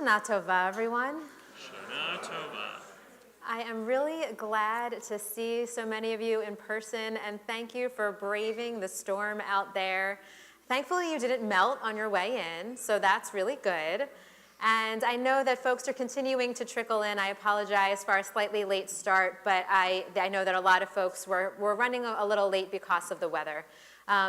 Shana Tova, everyone. Shana Tova. I am really glad to see so many of you in person, and thank you for braving the storm out there. Thankfully, you didn't melt on your way in, so that's really good. And I know that folks are continuing to trickle in. I apologize for our slightly late start, but I know that a lot of folks were running a little late because of the weather.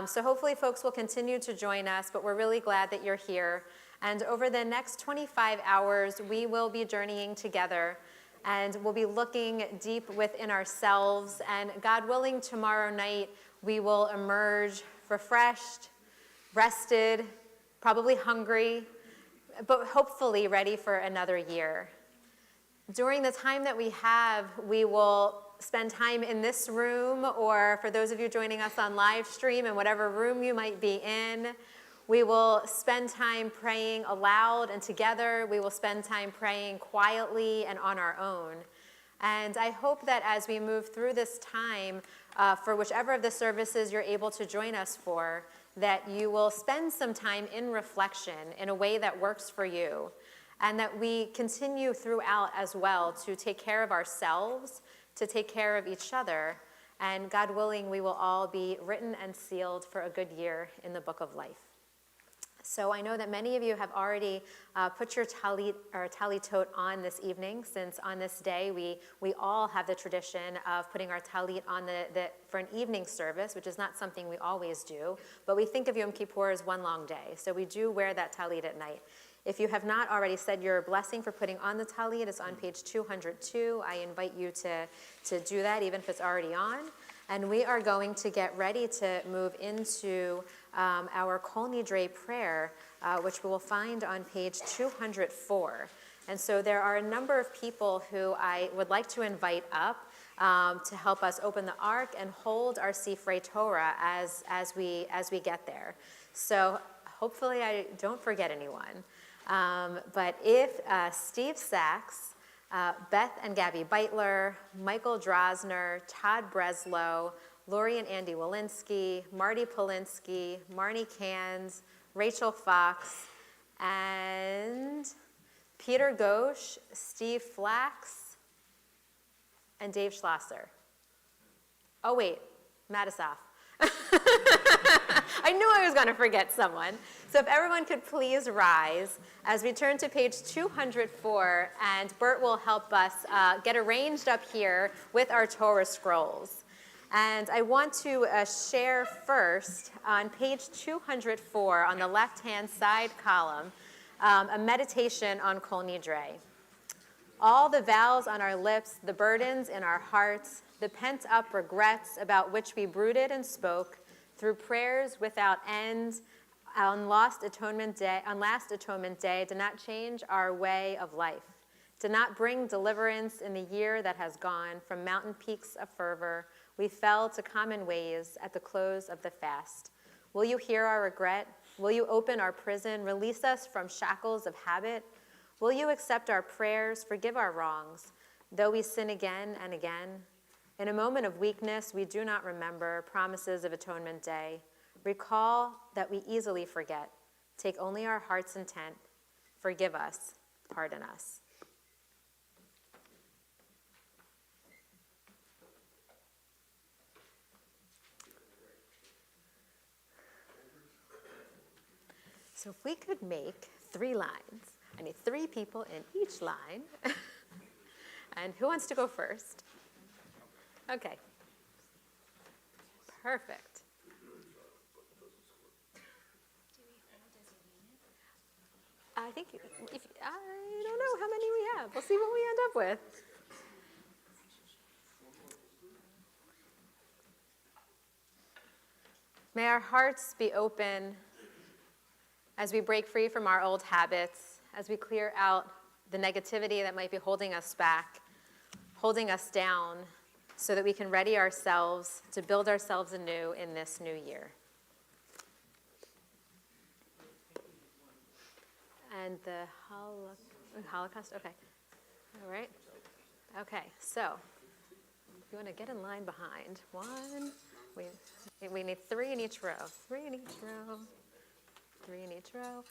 So hopefully folks will continue to join us, but we're really glad that you're here. And over the next 25 hours, we will be journeying together, and we'll be looking deep within ourselves. And God willing, tomorrow night, we will emerge refreshed, rested, probably hungry, but hopefully ready for another year. During the time that we have, we will spend time in this room, or for those of you joining us on live stream, in whatever room you might be in. We will spend time praying aloud and together. We will spend time praying quietly and on our own. And I hope that as we move through this time, for whichever of the services you're able to join us for, that you will spend some time in reflection in a way that works for you, and that we continue throughout as well to take care of ourselves, to take care of each other, and God willing, we will all be written and sealed for a good year in the book of life. So I know that many of you have already put your talit or talitot on this evening, since on this day we all have the tradition of putting our talit on for an evening service, which is not something we always do, but we think of Yom Kippur as one long day, so we do wear that talit at night. If you have not already said your blessing for putting on the talit, it's on page 202. I invite you to do that, even if it's already on. And we are going to get ready to move into our Kol Nidre prayer, which we will find on page 204. And so there are a number of people who I would like to invite up to help us open the ark and hold our Sifrei Torah as we get there. So hopefully I don't forget anyone. But if Steve Sachs, Beth and Gabby Beitler, Michael Drosner, Todd Breslow, Lori and Andy Walensky, Marty Polinsky, Marnie Cans, Rachel Fox, and Peter Ghosh, Steve Flax, and Dave Schlosser. Oh wait, Matisoff. I knew I was going to forget someone. So if everyone could please rise as we turn to page 204, and Bert will help us get arranged up here with our Torah scrolls. And I want to share first on page 204 on the left-hand side column a meditation on Kol Nidre. All the vows on our lips, the burdens in our hearts, the pent-up regrets about which we brooded and spoke through prayers without end on Last Atonement Day did not change our way of life, did not bring deliverance in the year that has gone. From mountain peaks of fervor, we fell to common ways at the close of the fast. Will you hear our regret? Will you open our prison, release us from shackles of habit? Will you accept our prayers, forgive our wrongs, though we sin again and again? In a moment of weakness, we do not remember promises of Atonement Day. Recall that we easily forget. Take only our heart's intent. Forgive us, pardon us. So if we could make 3 lines, I need 3 people in each line. And who wants to go first? Okay. Perfect. I think, I don't know how many we have. We'll see what we end up with. May our hearts be open as we break free from our old habits, as we clear out the negativity that might be holding us back, holding us down, so that we can ready ourselves to build ourselves anew in this new year. And the Holocaust, okay. All right. Okay, so you want to get in line behind. 1, we need 3 in each row. 3 in each row. 3 in each row.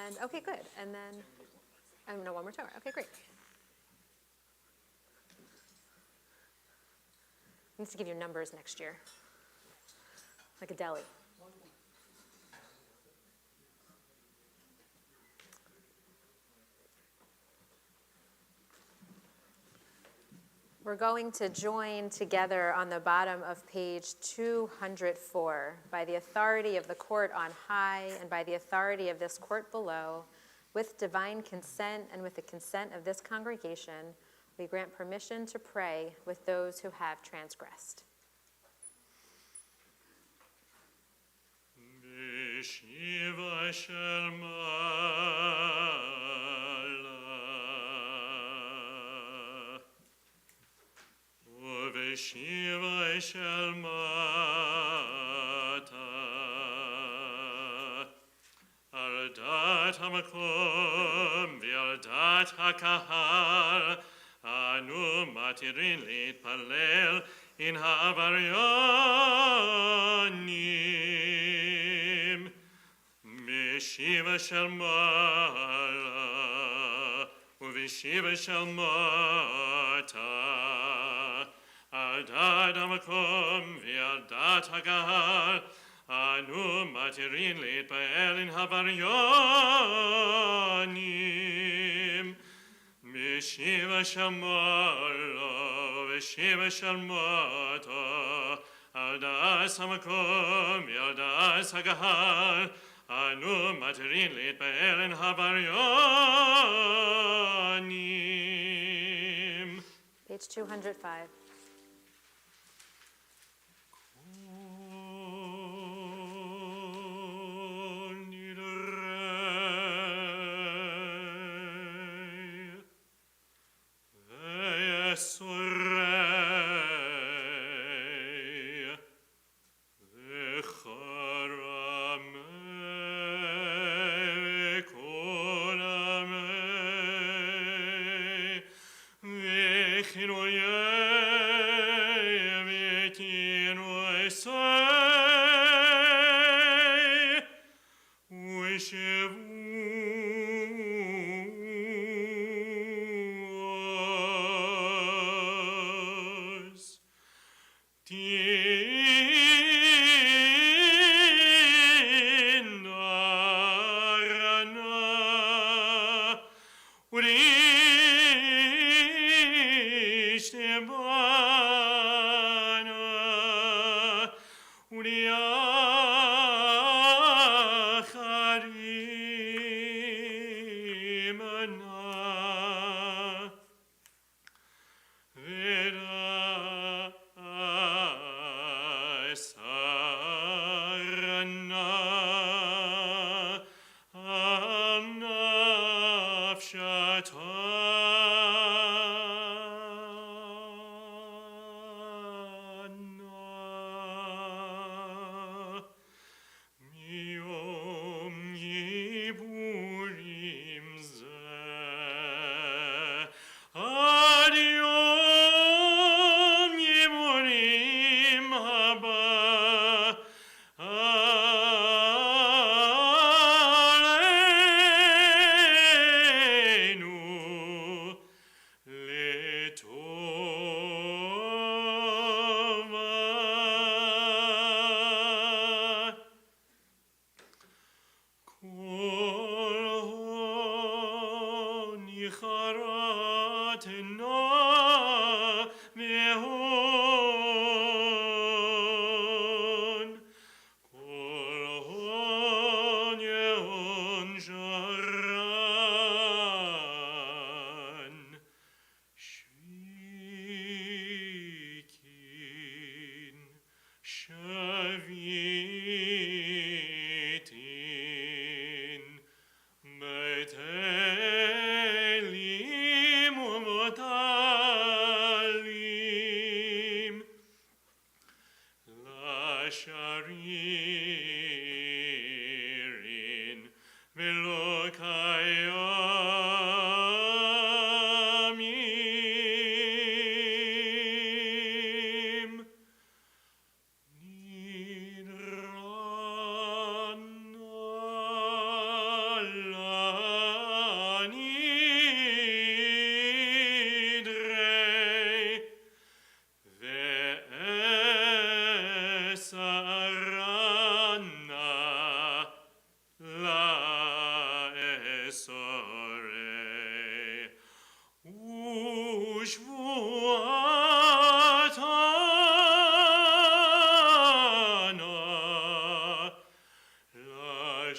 And okay, good. And then No, one more Torah. Okay, great. Needs to give you numbers next year, like a deli. We're going to join together on the bottom of page 204. By the authority of the court on high and by the authority of this court below, with divine consent and with the consent of this congregation, we grant permission to pray with those who have transgressed. Shiva Shalmala Shiva Shalmata Ardat HaMakom V'Ardat HaKahal Anu Matirin L'Itpalel in Ha'avaryanim Shiva Shalmala U'Vishiva Shalmata Adad HaMakom V'Adad HaGahal Anu Matirin L'Itpa'el in Havaryanim Mishiva Shalmala V'Shiva Shalmata Adas HaMakom V'Adas HaGahal Anu Matirin L'Itpa'el in Havaryanim. Page 205.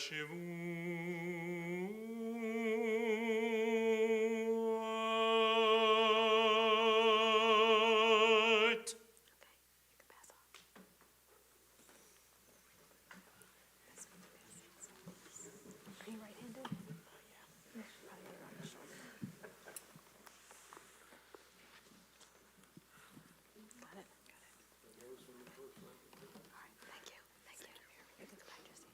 Shavuot. Are you right-handed? You should probably get it on your shoulder. Got it? Got it. All right, thank you. Thank you. Here, you can go back to your seat.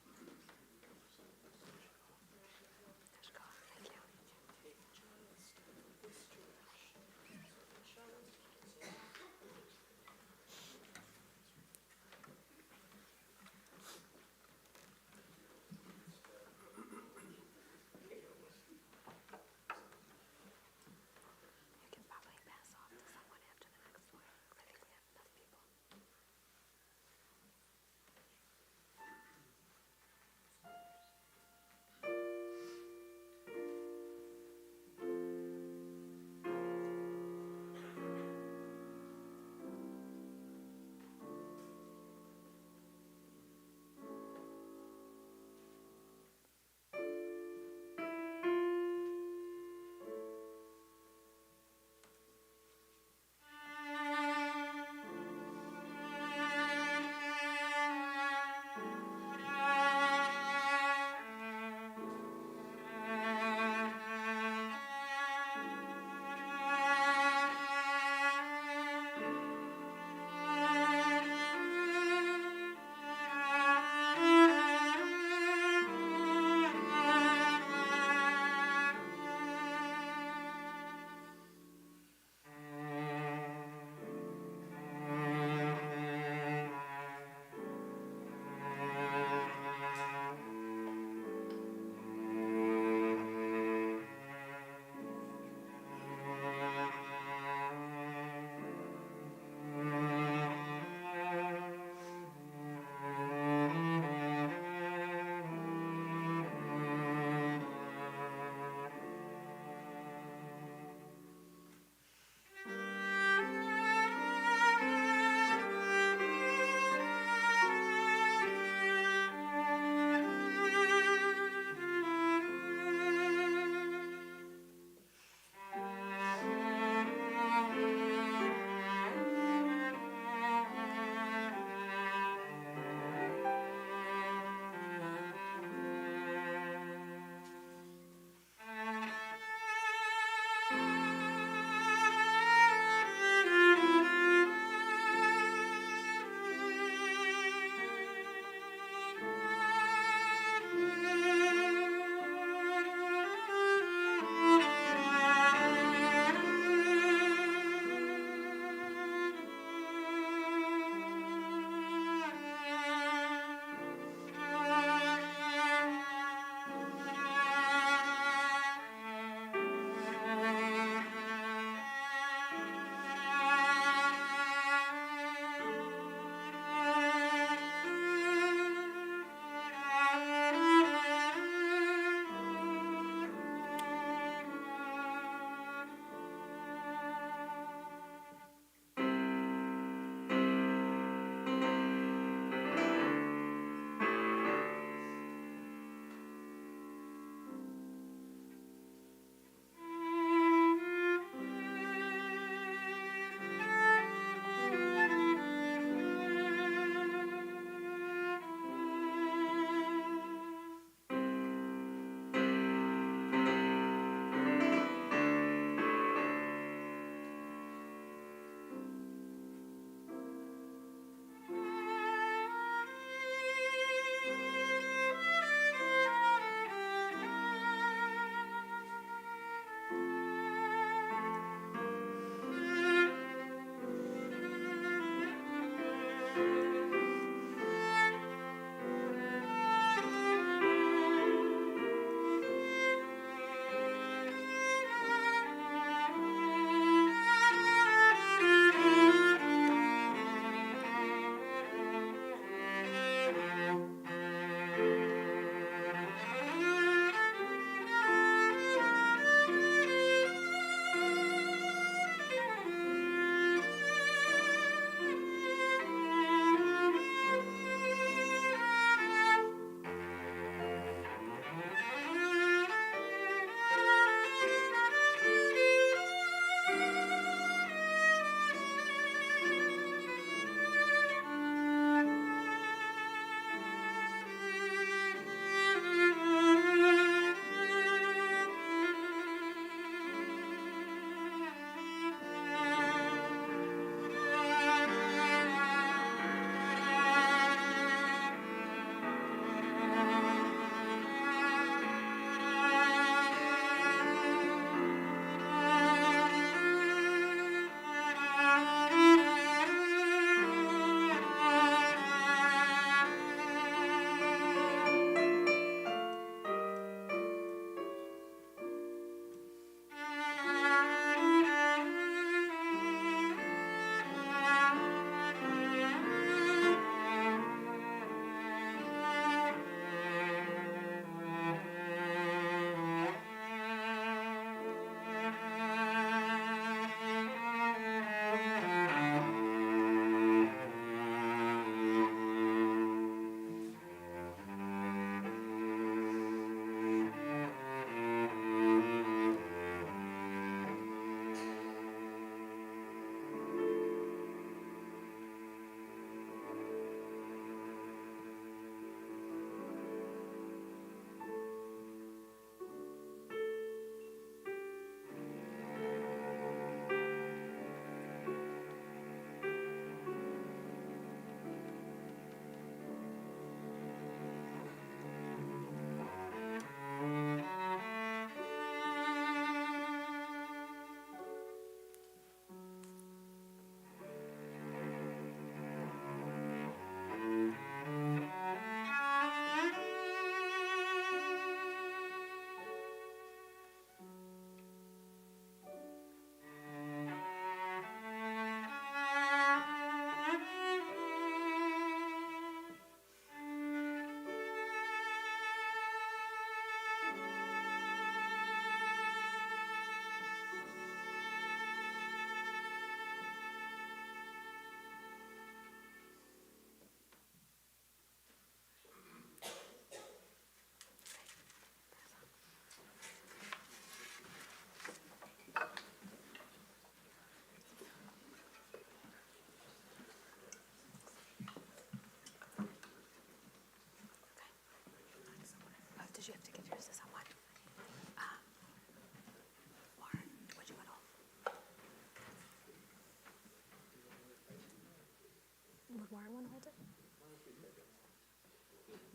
Warren want to hold it?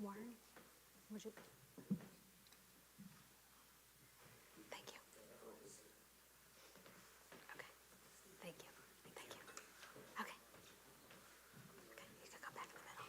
Warren, would you? Thank you. Okay. Thank you. Thank you. Okay. Okay, you can come back in the middle.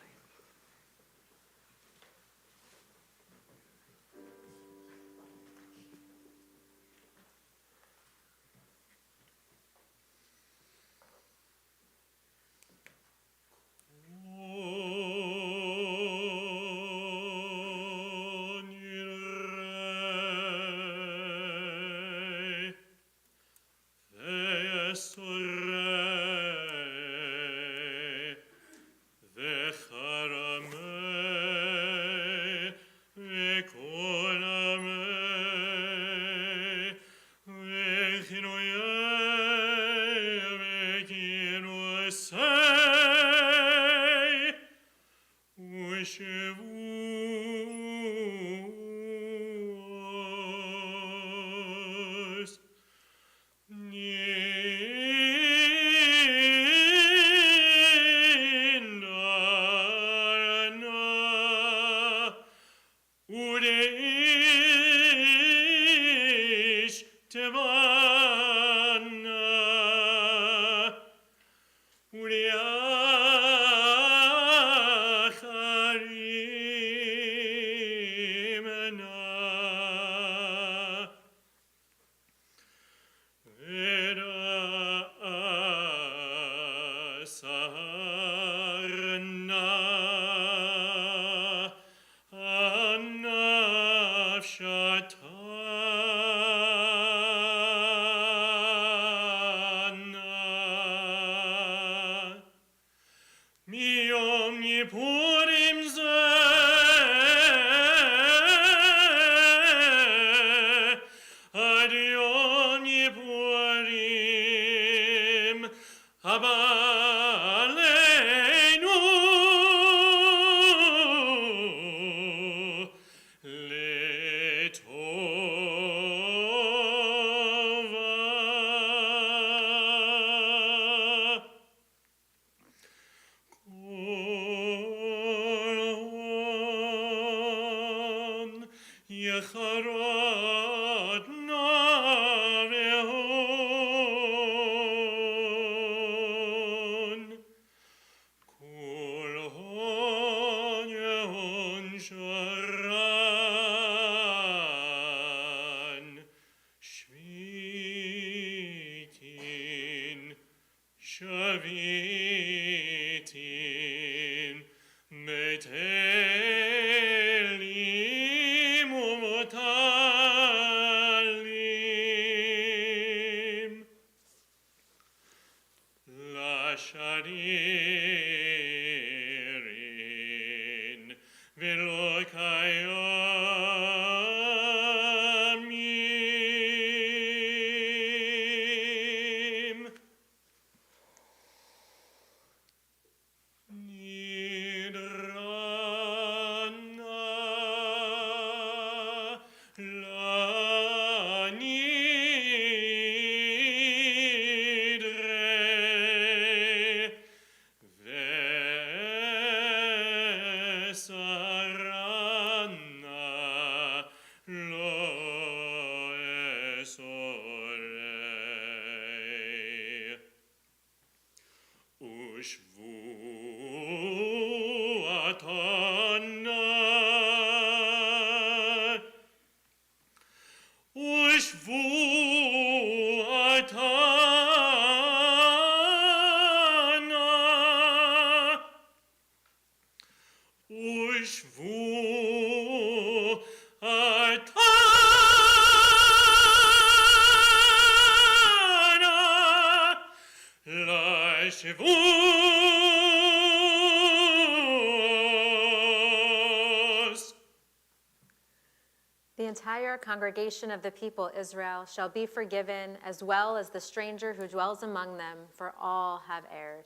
The entire congregation of the people Israel shall be forgiven, as well as the stranger who dwells among them, for all have erred.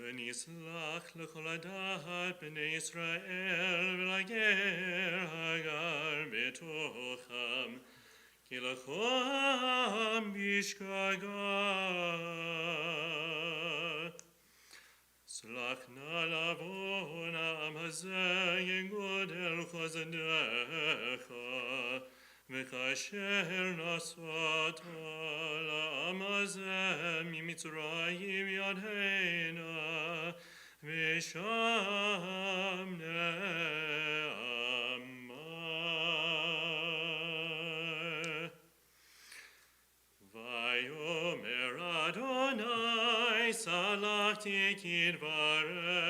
ונשלח לכל עדת בני ישראל ולגר הגר בתוכם, כי לכם בשגגה. סלח נא לעוון העם הזה יגודל חסדיך, וכאשר נשאת לעם הזה ממצרים ידנה, ושם נעמה. ויאמר אדוני סלחתי כדבריך.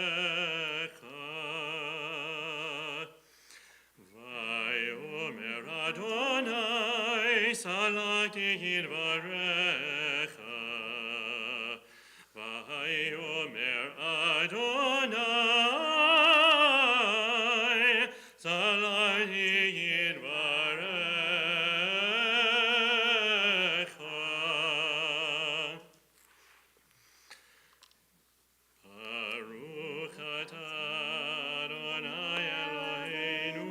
ויאמר אדוני סלחתי כדבריך. ויאמר אדוני סלחתי כדבריך. ברוך אתה אדוני אלוהינו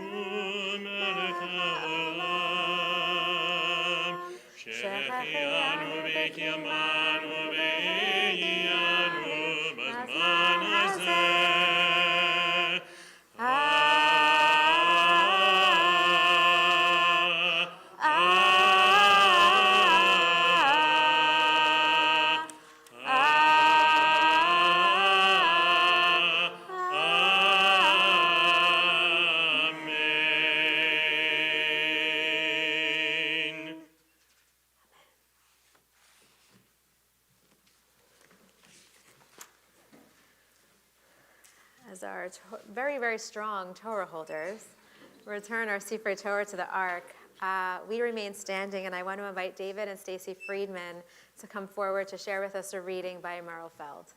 מלך העולם, שהחיינו וקיימנו והחיינו בזמן הזה. Amen. As our very, very strong Torah holders return our Sifrei Torah to the Ark, we remain standing, and I want to invite David and Stacy Friedman to come forward to share with us a reading by Merle Feld.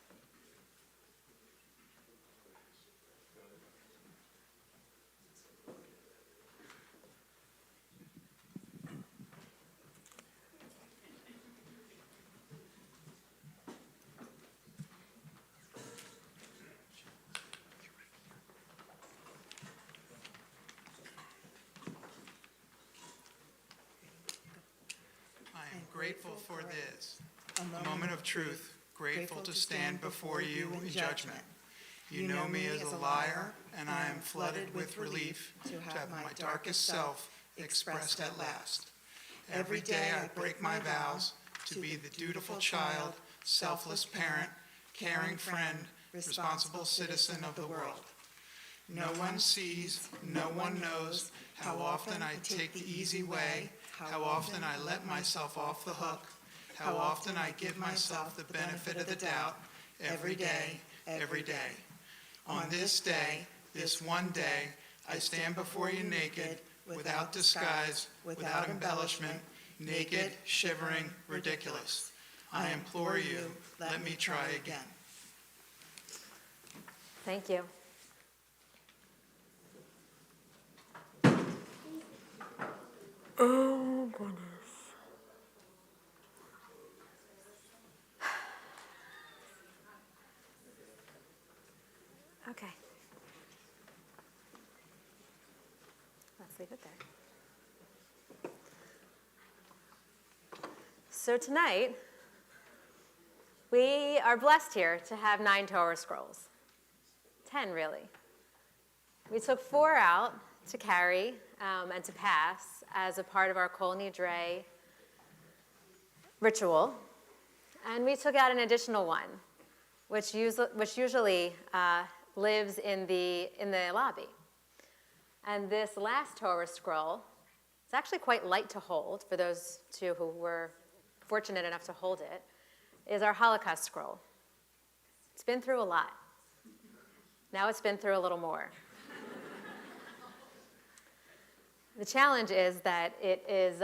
I am grateful for this, a moment of truth, grateful to stand before you in judgment. You know me as a liar, and I am flooded with relief to have my darkest self expressed at last. Every day I break my vows to be the dutiful child, selfless parent, caring friend, responsible citizen of the world. No one sees, no one knows how often I take the easy way, how often I let myself off the hook, how often I give myself the benefit of the doubt, every day, every day. On this day, this one day, I stand before you naked, without disguise, without embellishment, naked, shivering, ridiculous. I implore you, let me try again. Thank you. Oh, goodness. Okay. Let's leave it there. So tonight, we are blessed here to have 9 Torah scrolls. 10, really. We took 4 out to carry and to pass as a part of our Kol Nidre ritual. And we took out an additional one, which usually lives in the lobby. And this last Torah scroll, it's actually quite light to hold for those two who were fortunate enough to hold it, is our Holocaust scroll. It's been through a lot. Now it's been through a little more. The challenge is that it is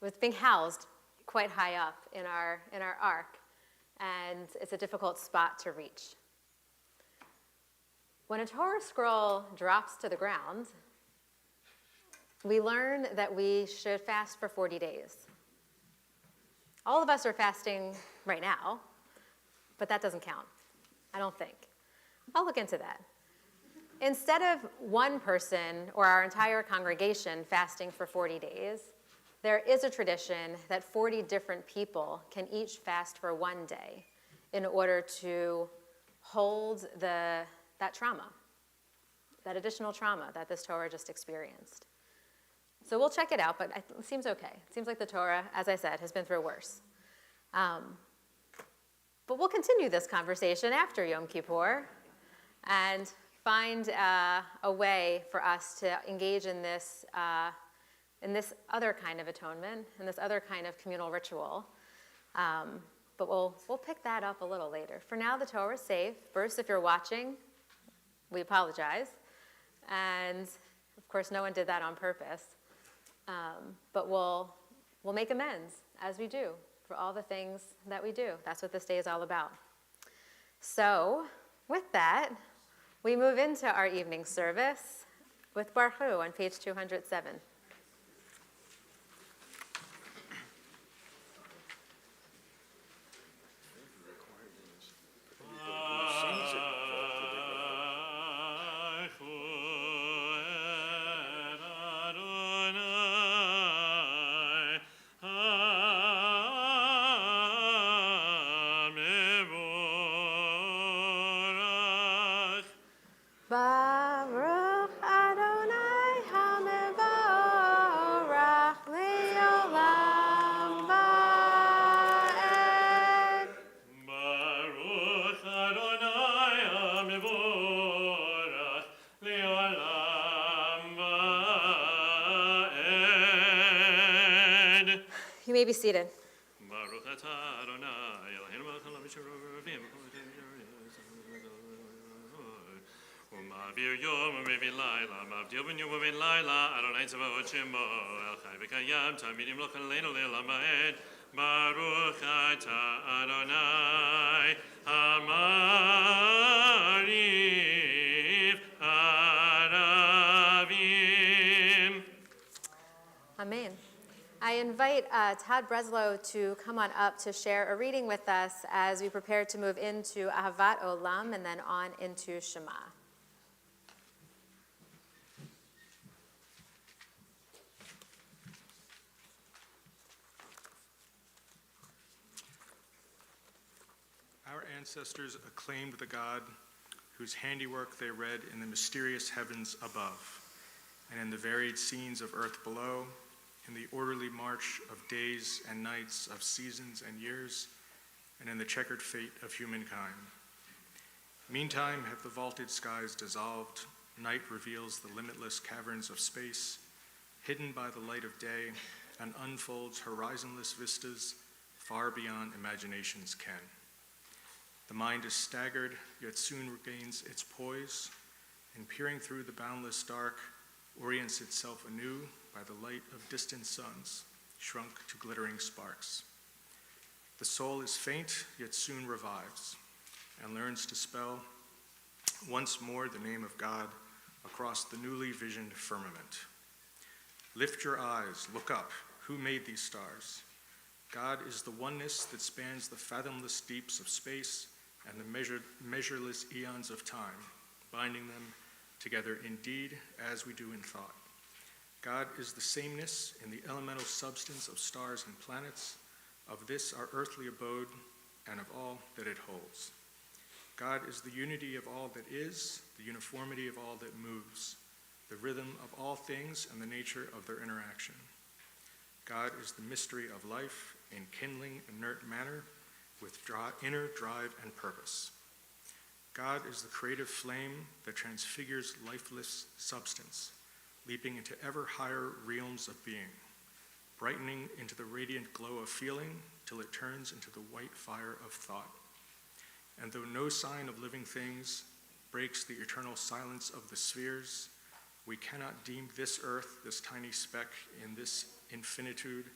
it's being housed quite high up in our ark, and it's a difficult spot to reach. When a Torah scroll drops to the ground, we learn that we should fast for 40 days. All of us are fasting right now, but that doesn't count, I don't think. I'll look into that. Instead of one person or our entire congregation fasting for 40 days, there is a tradition that 40 different people can each fast for one day in order to hold that trauma, that additional trauma that this Torah just experienced. So we'll check it out, but it seems okay. It seems like the Torah, as I said, has been through worse. But we'll continue this conversation after Yom Kippur and find a way for us to engage in this other kind of atonement, in this other kind of communal ritual. But we'll pick that up a little later. For now, the Torah is safe. Bruce, if you're watching, we apologize. And of course, no one did that on purpose. But we'll make amends, as we do, for all the things that we do. That's what this day is all about. So, with that, we move into our evening service with Baruch Hu on page 207. Baruch Adonai HaMevorach Le'olam Va'ed. Baruch Adonai HaMevorach Le'olam Va'ed. You may be seated. Baruch atah Adonai Eloheinu melech haolam asher ravim Uma'avir yom u'mevin laila Ma'avdil ben yom u'mevin laila Adonai tzavaot shemo El chai v'kayam Tamidim lo chaleinu le'olam va'ed Baruch atah Adonai Hamarif Aravim. Amen. I invite Todd Breslow to come on up to share a reading with us as we prepare to move into Ahavat Olam and then on into Shema. Our ancestors acclaimed the God whose handiwork they read in the mysterious heavens above, and in the varied scenes of earth below, in the orderly march of days and nights, of seasons and years, and in the checkered fate of humankind. Meantime have the vaulted skies dissolved, night reveals the limitless caverns of space, hidden by the light of day, and unfolds horizonless vistas far beyond imagination's ken. The mind is staggered, yet soon regains its poise, and peering through the boundless dark, orients itself anew by the light of distant suns, shrunk to glittering sparks. The soul is faint, yet soon revives, and learns to spell once more the name of God across the newly visioned firmament. Lift your eyes, look up, who made these stars? God is the oneness that spans the fathomless deeps of space and the measureless eons of time, binding them together in deed as we do in thought. God is the sameness in the elemental substance of stars and planets, of this our earthly abode, and of all that it holds. God is the unity of all that is, the uniformity of all that moves, the rhythm of all things and the nature of their interaction. God is the mystery of life in kindling inert manner with inner drive and purpose. God is the creative flame that transfigures lifeless substance, leaping into ever higher realms of being, brightening into the radiant glow of feeling till it turns into the white fire of thought. And though no sign of living things breaks the eternal silence of the spheres, we cannot deem this earth, this tiny speck in this infinitude,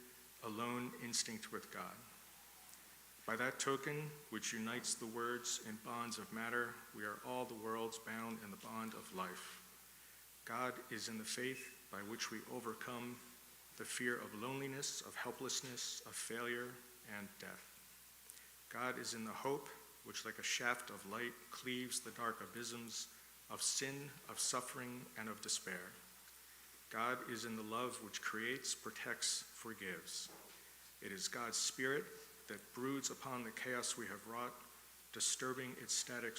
alone instinct with God. By that token, which unites the words in bonds of matter, we are all the worlds bound in the bond of life. God is in the faith by which we overcome the fear of loneliness, of helplessness, of failure, and death. God is in the hope which like a shaft of light cleaves the dark abysms of sin, of suffering, and of despair. God is in the love which creates, protects, forgives. It is God's Spirit that broods upon the chaos we have wrought, disturbing its static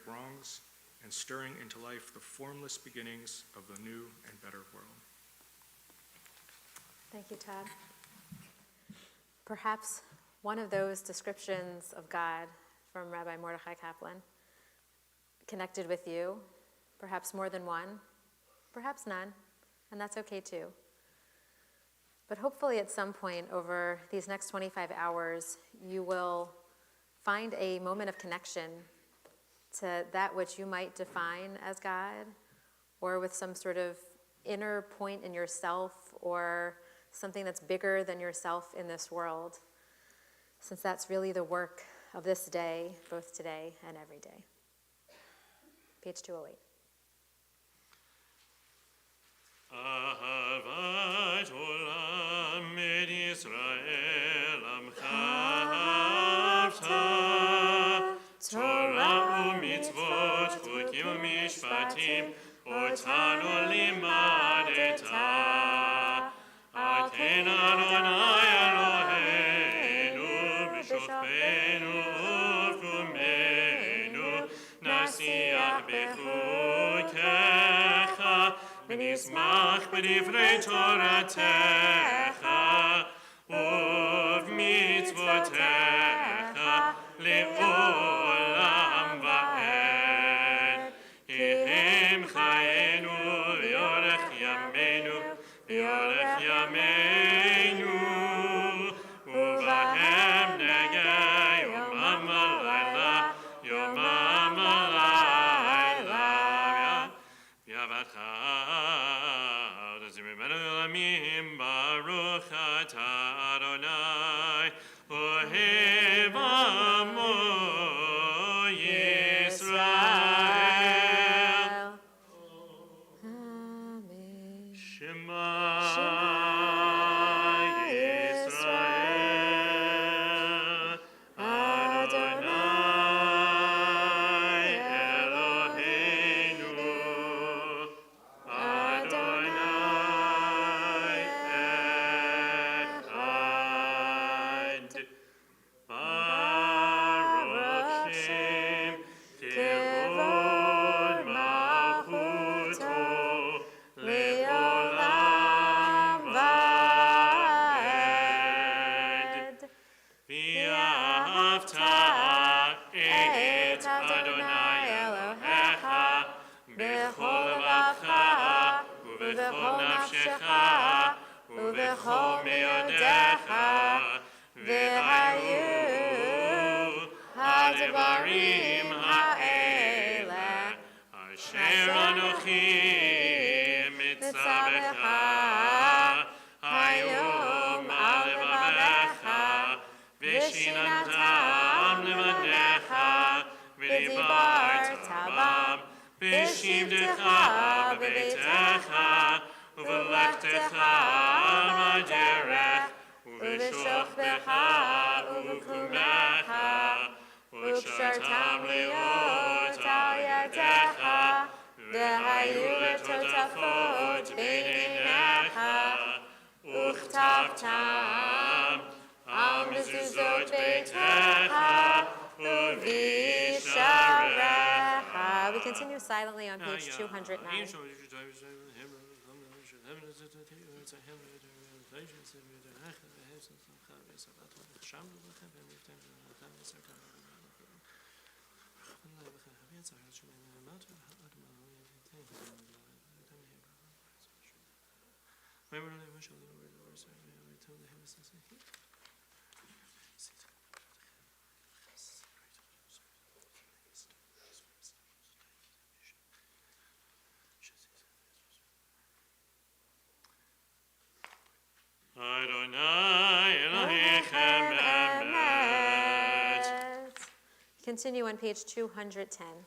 wrongs and stirring into life the formless beginnings of the new and better world. Thank you, Todd. Perhaps one of those descriptions of God from Rabbi Mordechai Kaplan connected with you, perhaps more than one, perhaps none, and that's okay too. But hopefully at some point over these next 25 hours, you will find a moment of connection to that which you might define as God, or with some sort of inner point in yourself, or something that's bigger than yourself in this world, since that's really the work of this day, both today and every day. Page 208. Ahavat olam et Yisrael amcha ahavta, Torah u'mitzvot, chukim u'mishpatim, otanu limadeta. Aten Adonai Eloheinu, b'shofenu uv'kumeinu, nasiach b'chukecha, ונשמח בדברי תורתך ובמצוותיך לעולם ועד. הם חיינו ויורך ימינו ויורך ימינו, ובהם נגע יומם ולילה, יומם ולילה. ויעבדך Baruch atah Adonai, ohev amo Yisrael. Amen. Shema Yisrael, Adonai Eloheinu, Adonai Echad. Baruch Shem Kevod Malchuto Le'olam Va'ed. V'ahavta et Adonai Elohecha b'chol levacha ובכל נפשך ובכל מאודיך, והיו הדברים האלה אשר אנוכי מצווך היום על לבביך, ושיננתם לבניך ודיברת בם בשבתך בביתך ובלכתך בדרך ובשוכבך ובקומך, וקשרתם להיות על ידיך, והיו לטוטפות בין עיניך, וכתבתם על מזוזות ביתך ובשעריך. We continue silently on page 209. Adonai Elohechem emet. Continue on page 210.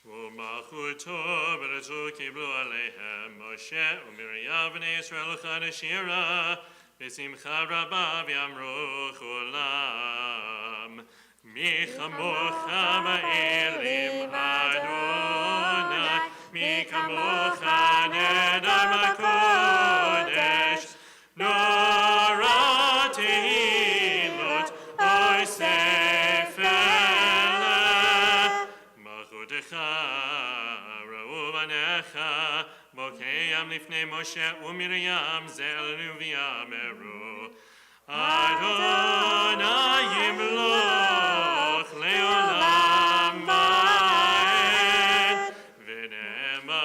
ומלכותו ברצו קיבלו עליהם משה ומרים בני ישראל חדשירה בשמחה רבה ואמרו כולם מי כמוך באלים אדוני מי כמוך לפני משה ומרים זלנו ויאמרו אדוני ימלוך לעולם ועד ונאמר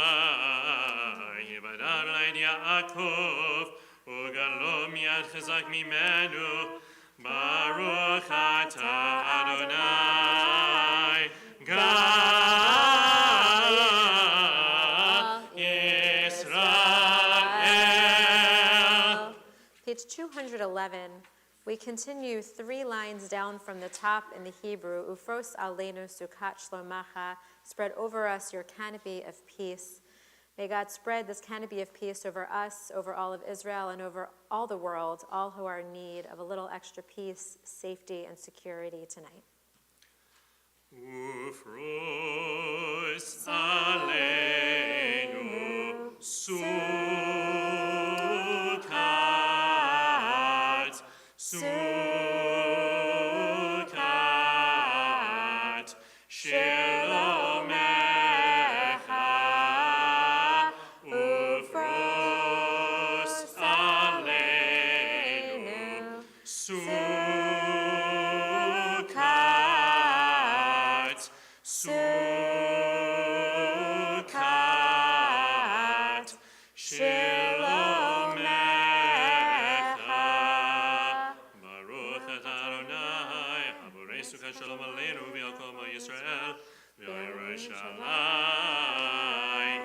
יבדל ליד יעקב וגלו מיד חזק ממנו ברוך אתה אדוני גאל ישראל. Page 211, we continue 3 lines down from the top in the Hebrew. Ufros aleinu sukat shlomacha, spread over us your canopy of peace. May God spread this canopy of peace over us, over all of Israel, and over all the world, all who are in need of a little extra peace, safety, and security tonight. Ufros aleinu sukat, sukat, shalomecha, ufros aleinu sukat, sukat, shalomecha. Baruch atah Adonai, haborei sukat shalom aleinu v'al kol Am Yisrael v'al Yerushalayim.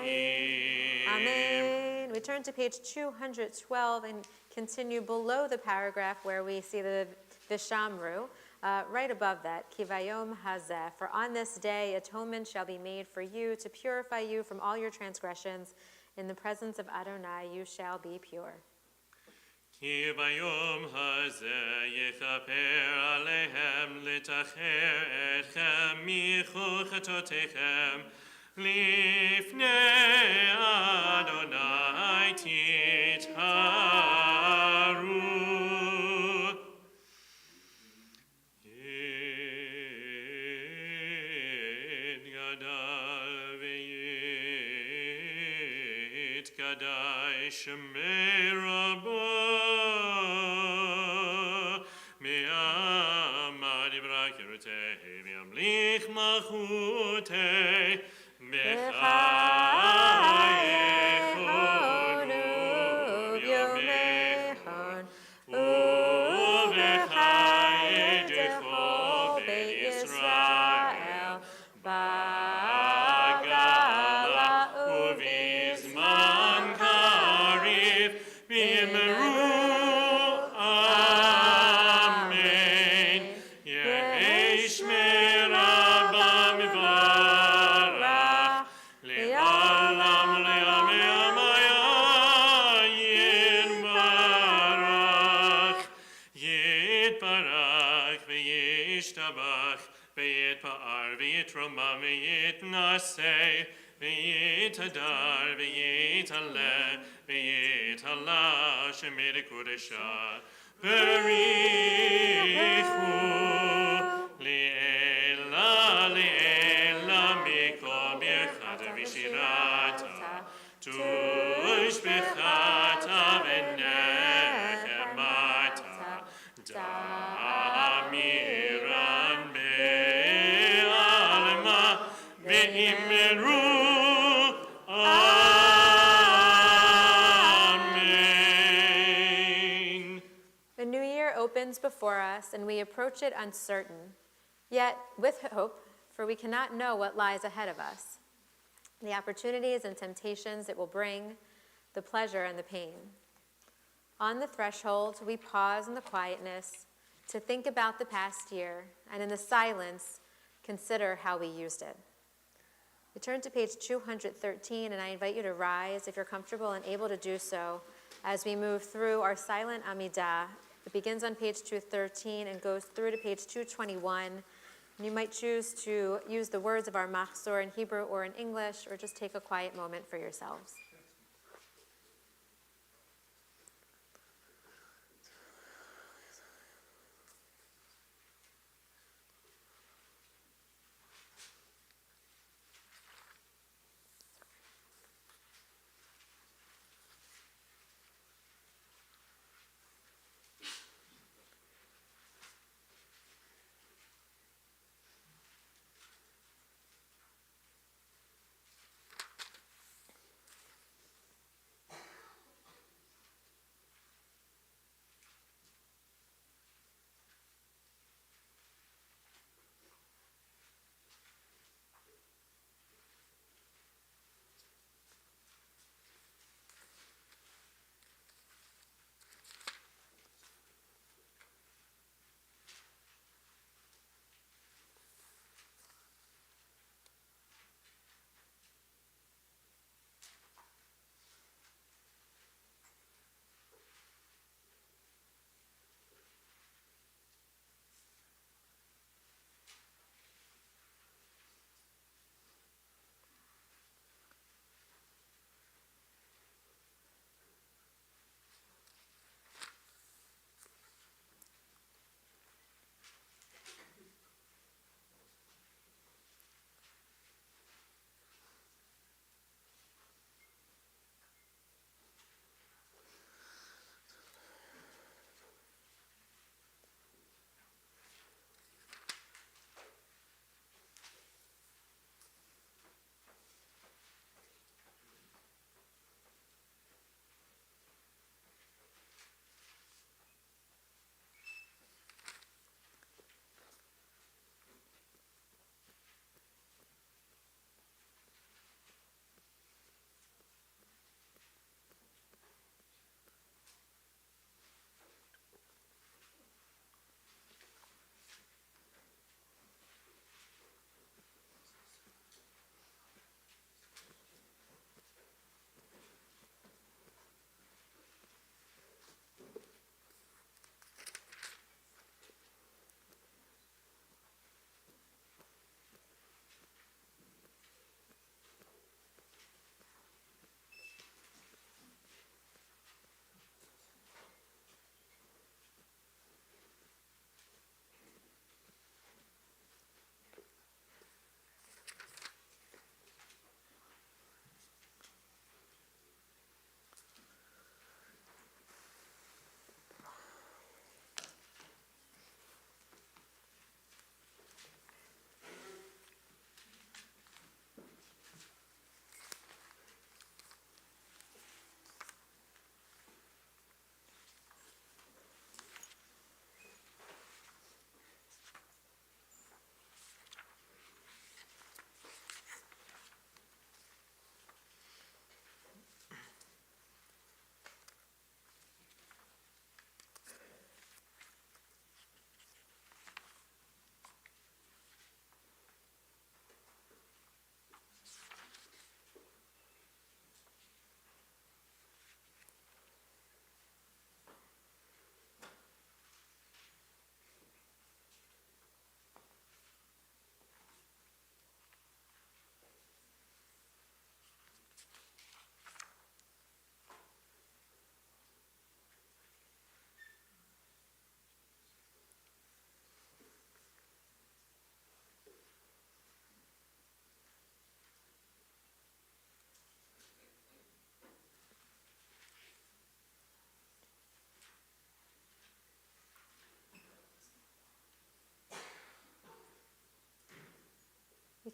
Amen. We turn to page 212 and continue below the paragraph where we see the Vishamru. Right above that, Kivayom Hazeh, for on this day atonement shall be made for you to purify you from all your transgressions. In the presence of Adonai you shall be pure. כי ביום הזה יכפר עליהם לתחר אתכם מחטאותיכם לפני אדוני תטהרו. יתגדל ויתגדל שמי רבו מעמד ברכרותיה וימליך מלכותיה בחייכון וביומייכון ובחיי דכל בית ישראל בגלה ובזמן קריב ואמרו אמן. יהי שמי רבם יברך לעולם לעמי עמיים ברך. יתברך וישתבח ויתפאר ויתרומם ויתנשא ויתהדר ויתעלה ויתעלה שמי לקודשה בריחו לעילה לעילה מכל ברכתה ושירתה תושבחתה ונחמתה דמירן בעלמה ואמרו Amen. A new year opens before us, and we approach it uncertain, yet with hope, for we cannot know what lies ahead of us, the opportunities and temptations it will bring, the pleasure and the pain. On the threshold, we pause in the quietness to think about the past year, and in the silence, consider how we used it. We turn to page 213, and I invite you to rise if you're comfortable and able to do so as we move through our silent Amidah. It begins on page 213 and goes through to page 221. And you might choose to use the words of our Machzor in Hebrew or in English, or just take a quiet moment for yourselves.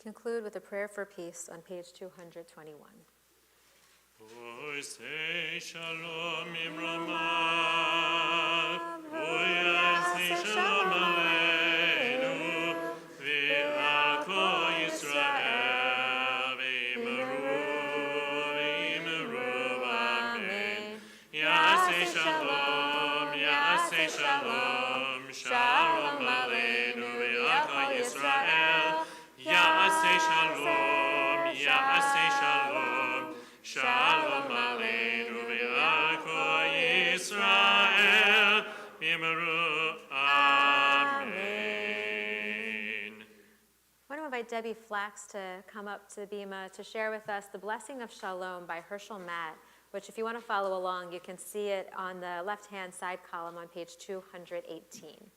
conclude with a prayer for peace on page 221. Say shalom imramav, say shalom aleinu, ve'al kol Yisrael, v'yimeru, amen. Yaseh shalom, shalom aleinu, ve'al kol Yisrael. Yaseh shalom, shalom aleinu ve'al kol Yisrael, v'yimeru, amen. I want to invite Debbie Flax to come up to the bima to share with us the Blessing of Shalom by Herschel Matt, which if you want to follow along, you can see it on the left-hand side column on page 218.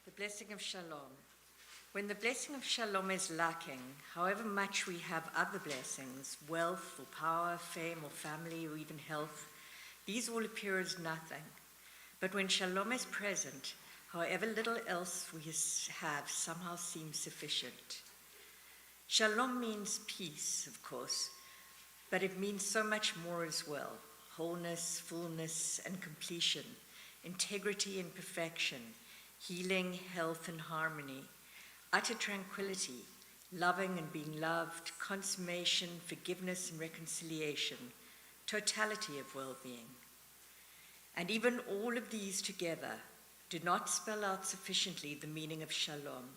The blessing of Shalom. When the blessing of Shalom is lacking, however much we have other blessings, wealth or power, fame or family or even health, these all appear as nothing. But when Shalom is present, however little else we have somehow seems sufficient. Shalom means peace, of course, but it means so much more as well. Wholeness, fullness, and completion, integrity and perfection, healing, health, and harmony, utter tranquility, loving and being loved, consummation, forgiveness and reconciliation, totality of well-being. And even all of these together do not spell out sufficiently the meaning of Shalom.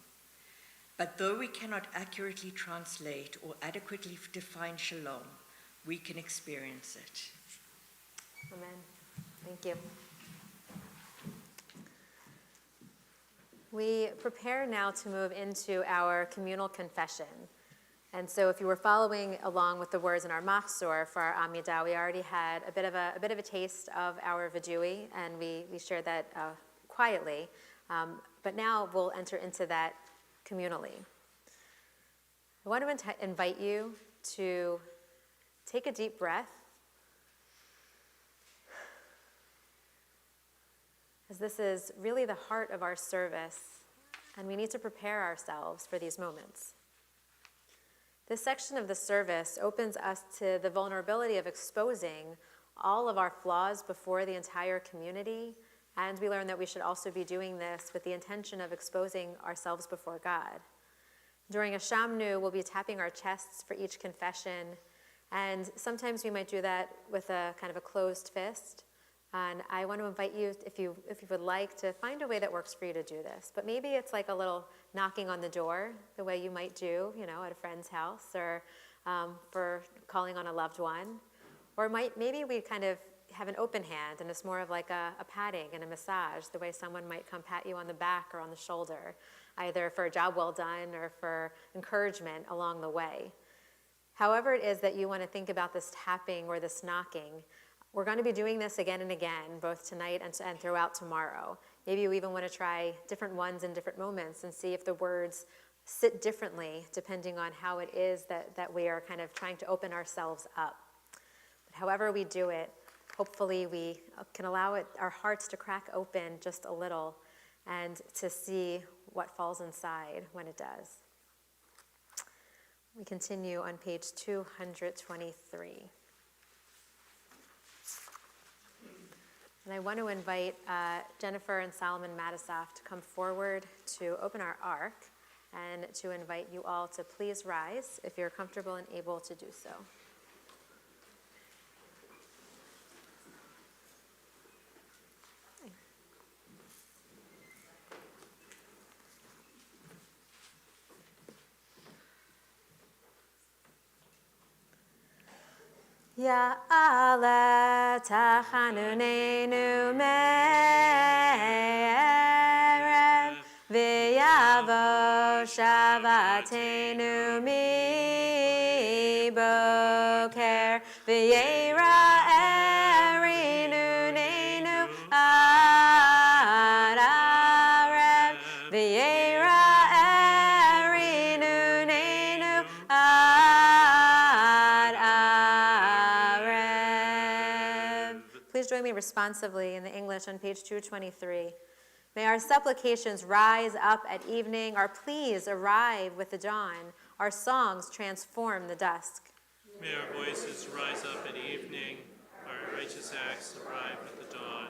But though we cannot accurately translate or adequately define Shalom, we can experience it. Amen. Thank you. We prepare now to move into our communal confession. And so if you were following along with the words in our machzor for our Amidah, we already had a bit of a taste of our vidui, and we shared that quietly. But now we'll enter into that communally. I want to invite you to take a deep breath as this is really the heart of our service, and we need to prepare ourselves for these moments. This section of the service opens us to the vulnerability of exposing all of our flaws before the entire community, and we learn that we should also be doing this with the intention of exposing ourselves before God. During a Shamnu, we'll be tapping our chests for each confession, and sometimes we might do that with a kind of a closed fist. And I want to invite you, if you would like, to find a way that works for you to do this. But maybe it's like a little knocking on the door, the way you might do, at a friend's house, or for calling on a loved one. Or maybe we kind of have an open hand, and it's more of like a patting and a massage, the way someone might come pat you on the back or on the shoulder, either for a job well done or for encouragement along the way. However it is that you want to think about this tapping or this knocking, we're going to be doing this again and again, both tonight and throughout tomorrow. Maybe you even want to try different ones in different moments and see if the words sit differently depending on how it is that we are kind of trying to open ourselves up. But however we do it, hopefully we can allow our hearts to crack open just a little and to see what falls inside when it does. We continue on page 223. And I want to invite Jennifer and Solomon Matisoff to come forward to open our ark and to invite you all to please rise if you're comfortable and able to do so. Ya'ala tachanunenu me'erev v'yavo shavatenu mi'boker v'yera erinunenu ad arev v'yera erinunenu ad arev. Please join me responsively in the English on page 223. May our supplications rise up at evening, our pleas arrive with the dawn, our songs transform the dusk. May our voices rise up at evening, our righteous acts arrive with the dawn,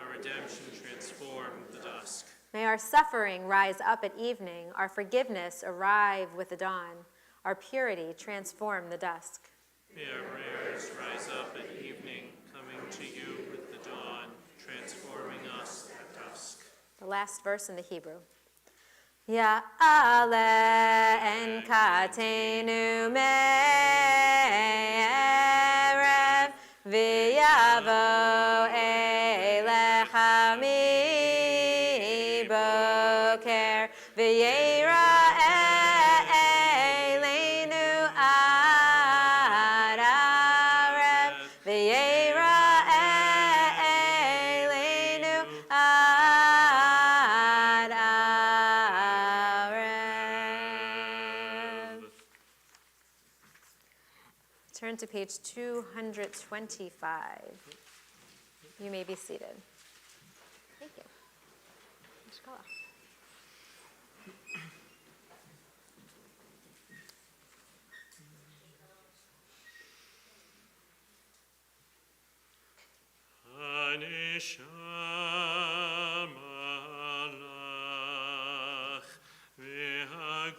our redemption transform the dusk. May our suffering rise up at evening, our forgiveness arrive with the dawn, our purity transform the dusk. May our prayers rise up at evening, coming to you with the dawn, transforming us at dusk. The last verse in the Hebrew. Ya'ale en katenu me'erev v'yavo elecha mi-boker v'yera eleinu ad arev v'yera eleinu ad arev. Turn to page 225. You may be seated. Thank you. Shkola. Hanesham alach v'haguf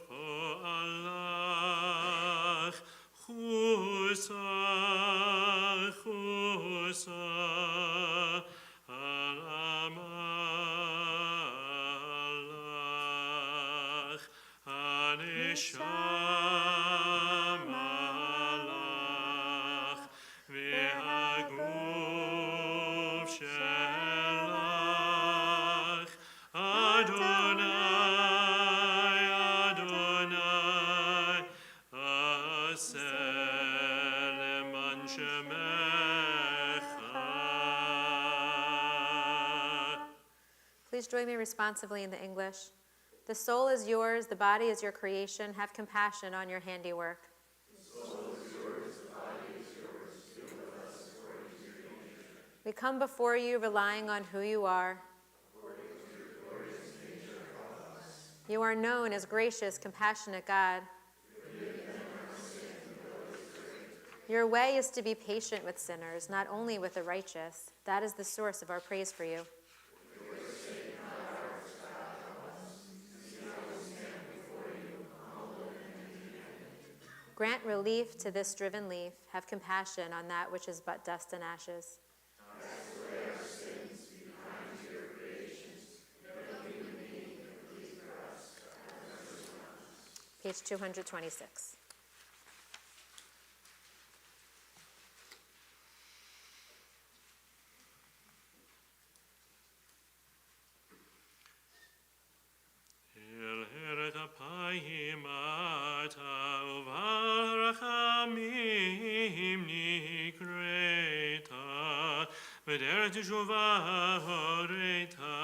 po'alach chusa alamalach Hanesham alach v'haguf shelach Adonai Adonai aseh leman shemecha. Please join me responsively in the English. The soul is yours, the body is your creation. Have compassion on your handiwork. We come before you relying on who you are. You are known as gracious, compassionate God. Your way is to be patient with sinners, not only with the righteous. That is the source of our praise for you. Grant relief to this driven leaf. Have compassion on that which is but dust and ashes. Page 226. El herapayim ata uval rachamim nikreta v'deret teshuvah horeta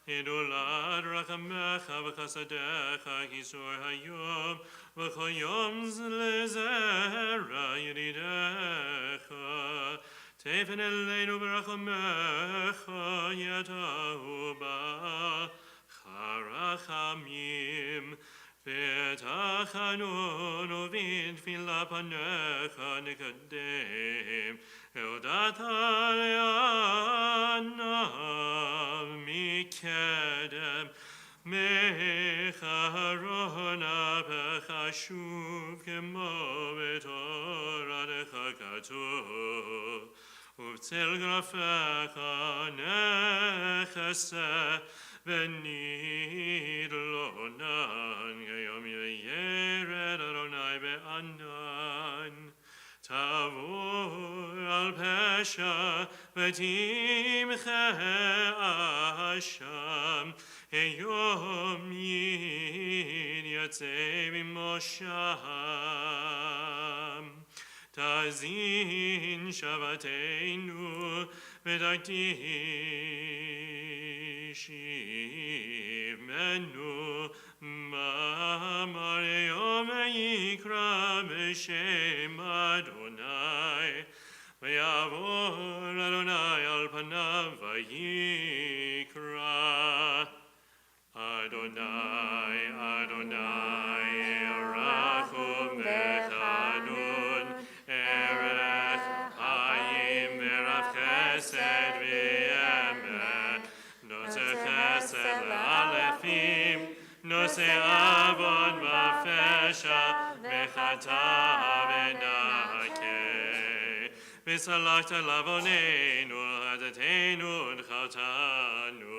idolad rachamecha v'chasadecha kisor hayom v'chol yom lezera yeridecha tefen eleinu v'rachamecha yatahu ba Harachamim, Betachanun, Ovin, Tfila Panecha, Nikadem, Eudata Leana, Mikedem, Mecharona, Pechashuv, Kemo, Betorah, Dechakatu, Uvtzel Grafecha, Necheseh, Venid lonan, Yom Yered Adonai be'anan, Tavor al pesha, V'timche asham, Yom Yid yatzei mimosham, Tazin Shabbateinu, V'dakti Shivmenu, Ma'amar Yom Yikra B'Shem Adonai, ויעבור אדוני על פניו ויקרא אדוני אדוני רחום וחנון ערך חיים ורב חסד ואמת נושא חסד לאלפים נושא עוון ופשע וחטא ונקה וסלחת לעווננו חטאתנו וחטאנו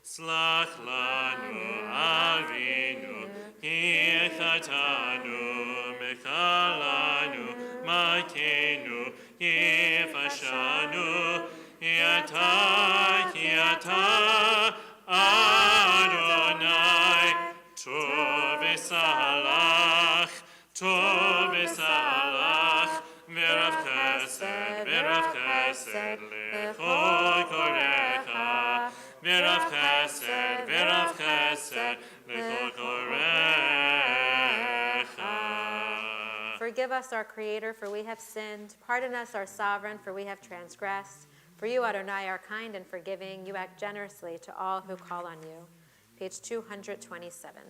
סלח לנו אבינו כי חטאנו מחלנו מכנו כי פשענו כי אתה אדוני טוב וסלח ורב חסד לכל קוראיך ורב חסד לכל קוראיך. Forgive us, our Creator, for we have sinned. Pardon us, our Sovereign, for we have transgressed. For you, Adonai, are kind and forgiving. You act generously to all who call on you. Page 227.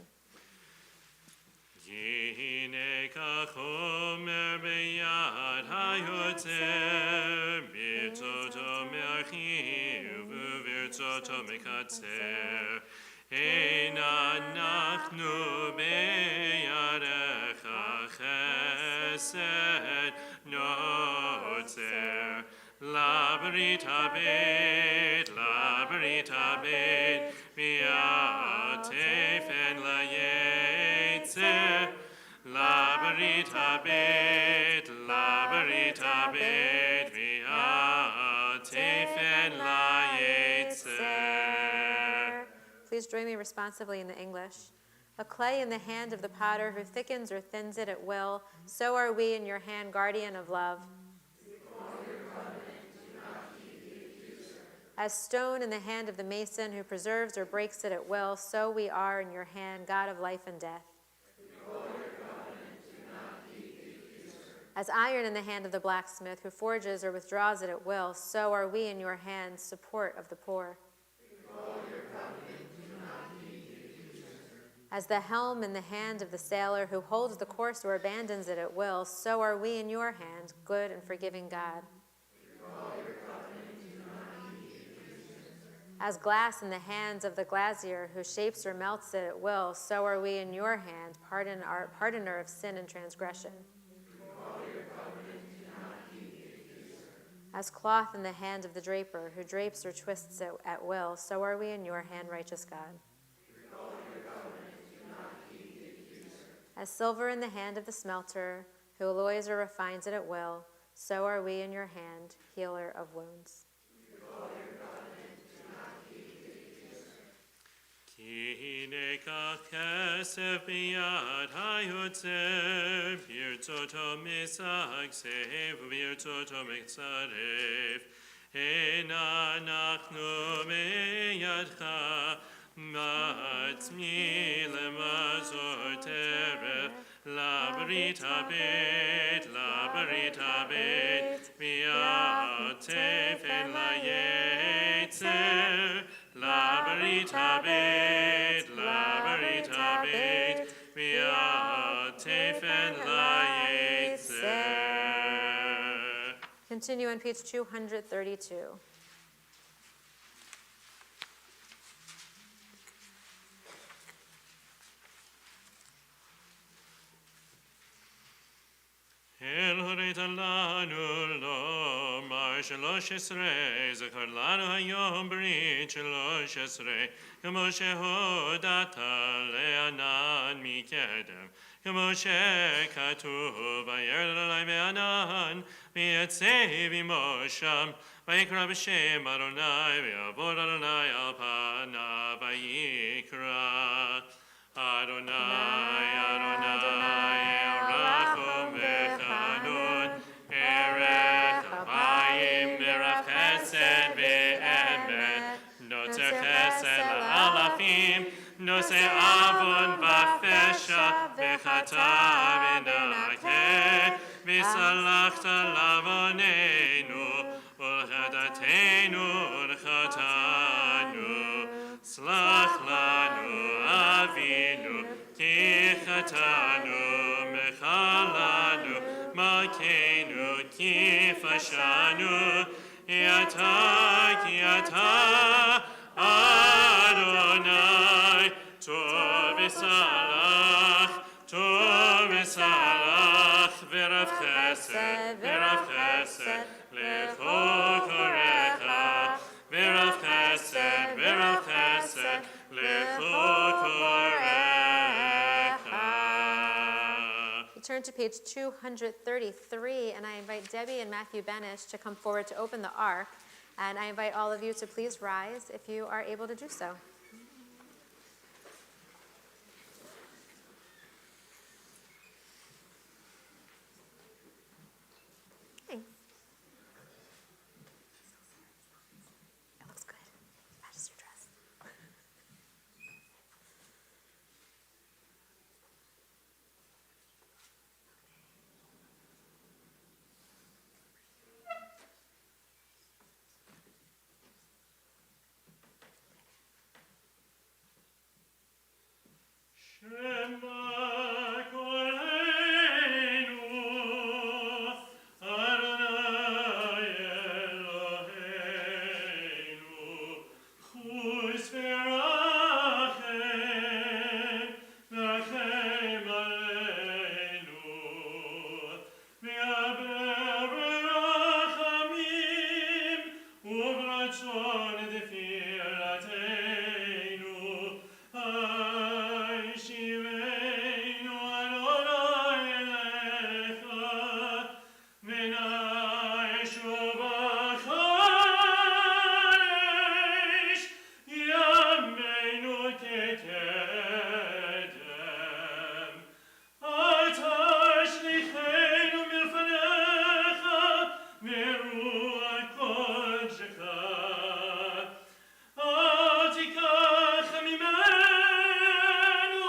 הנה כחומר ביד היוצר, ברצותו מרחיב וברצותו מקצר. אין אנחנו בידך חסד נוצר. לברית הבית, ויעטפן ליצר. לברית הבית, ויעטפן ליצר. Please join me responsively in the English. A clay in the hand of the potter who thickens or thins it at will, so are we in your hand, guardian of love. As stone in the hand of the mason who preserves or breaks it at will, so we are in your hand, God of life and death. As iron in the hand of the blacksmith who forges or withdraws it at will, so are we in your hand, support of the poor. As the helm in the hand of the sailor who holds the course or abandons it at will, so are we in your hand, good and forgiving God. As glass in the hands of the glazier who shapes or melts it at will, so are we in your hand, pardoner of sin and transgression. As cloth in the hand of the draper who drapes or twists it at will, so are we in your hand, righteous God. As silver in the hand of the smelter who alloys or refines it at will, so are we in your hand, healer of wounds. הנה כך כסף ביד היוצר, ברצותו משגשג וברצותו מצרף. אין אנחנו בידך, מעצמי למזור טרף. לברית הבית, ויעטפן ליצר. לברית הבית, ויעטפן ליצר. Continue on page 232. אל הורית לנו לומר 13, זכר לנו היום ברית 13, כמו שהודעת לענן מקדם, כמו שכתוב, וירד אלי בענן, ויצא עמו שם, ויקרא בשם אדוני, ויעבור אדוני על פניו, ויקרא אדוני, אדוני, רחום וחנון, ערך חיים ורב חסד ואמת, נוצר חסד לאלפים, נושא עוון ופשע וחטא ונקה, וסלחת לעווננו nefashanu, Yata, Adonai, Tov v'salach, v'rav chesed, lecho korecha, v'rav chesed, lecho korecha. We turn to page 233, and I invite Debbie and Matthew Benish to come forward to open the ark. And I invite all of you to please rise if you are able to do so. Thanks. It looks good. Matches your dress. Shema Koleinu, Adonai Eloheinu, Chus v'rachem, v'rachem aleinu, v'yaber b'rachamim, u'b'ratzon tefillatenu, Shiveinu Adonai elecha, v'nai shuvach yameinu kekedem. Ata shlicheinu milfanecha, v'ruach kodeshecha. Atikach mimenu,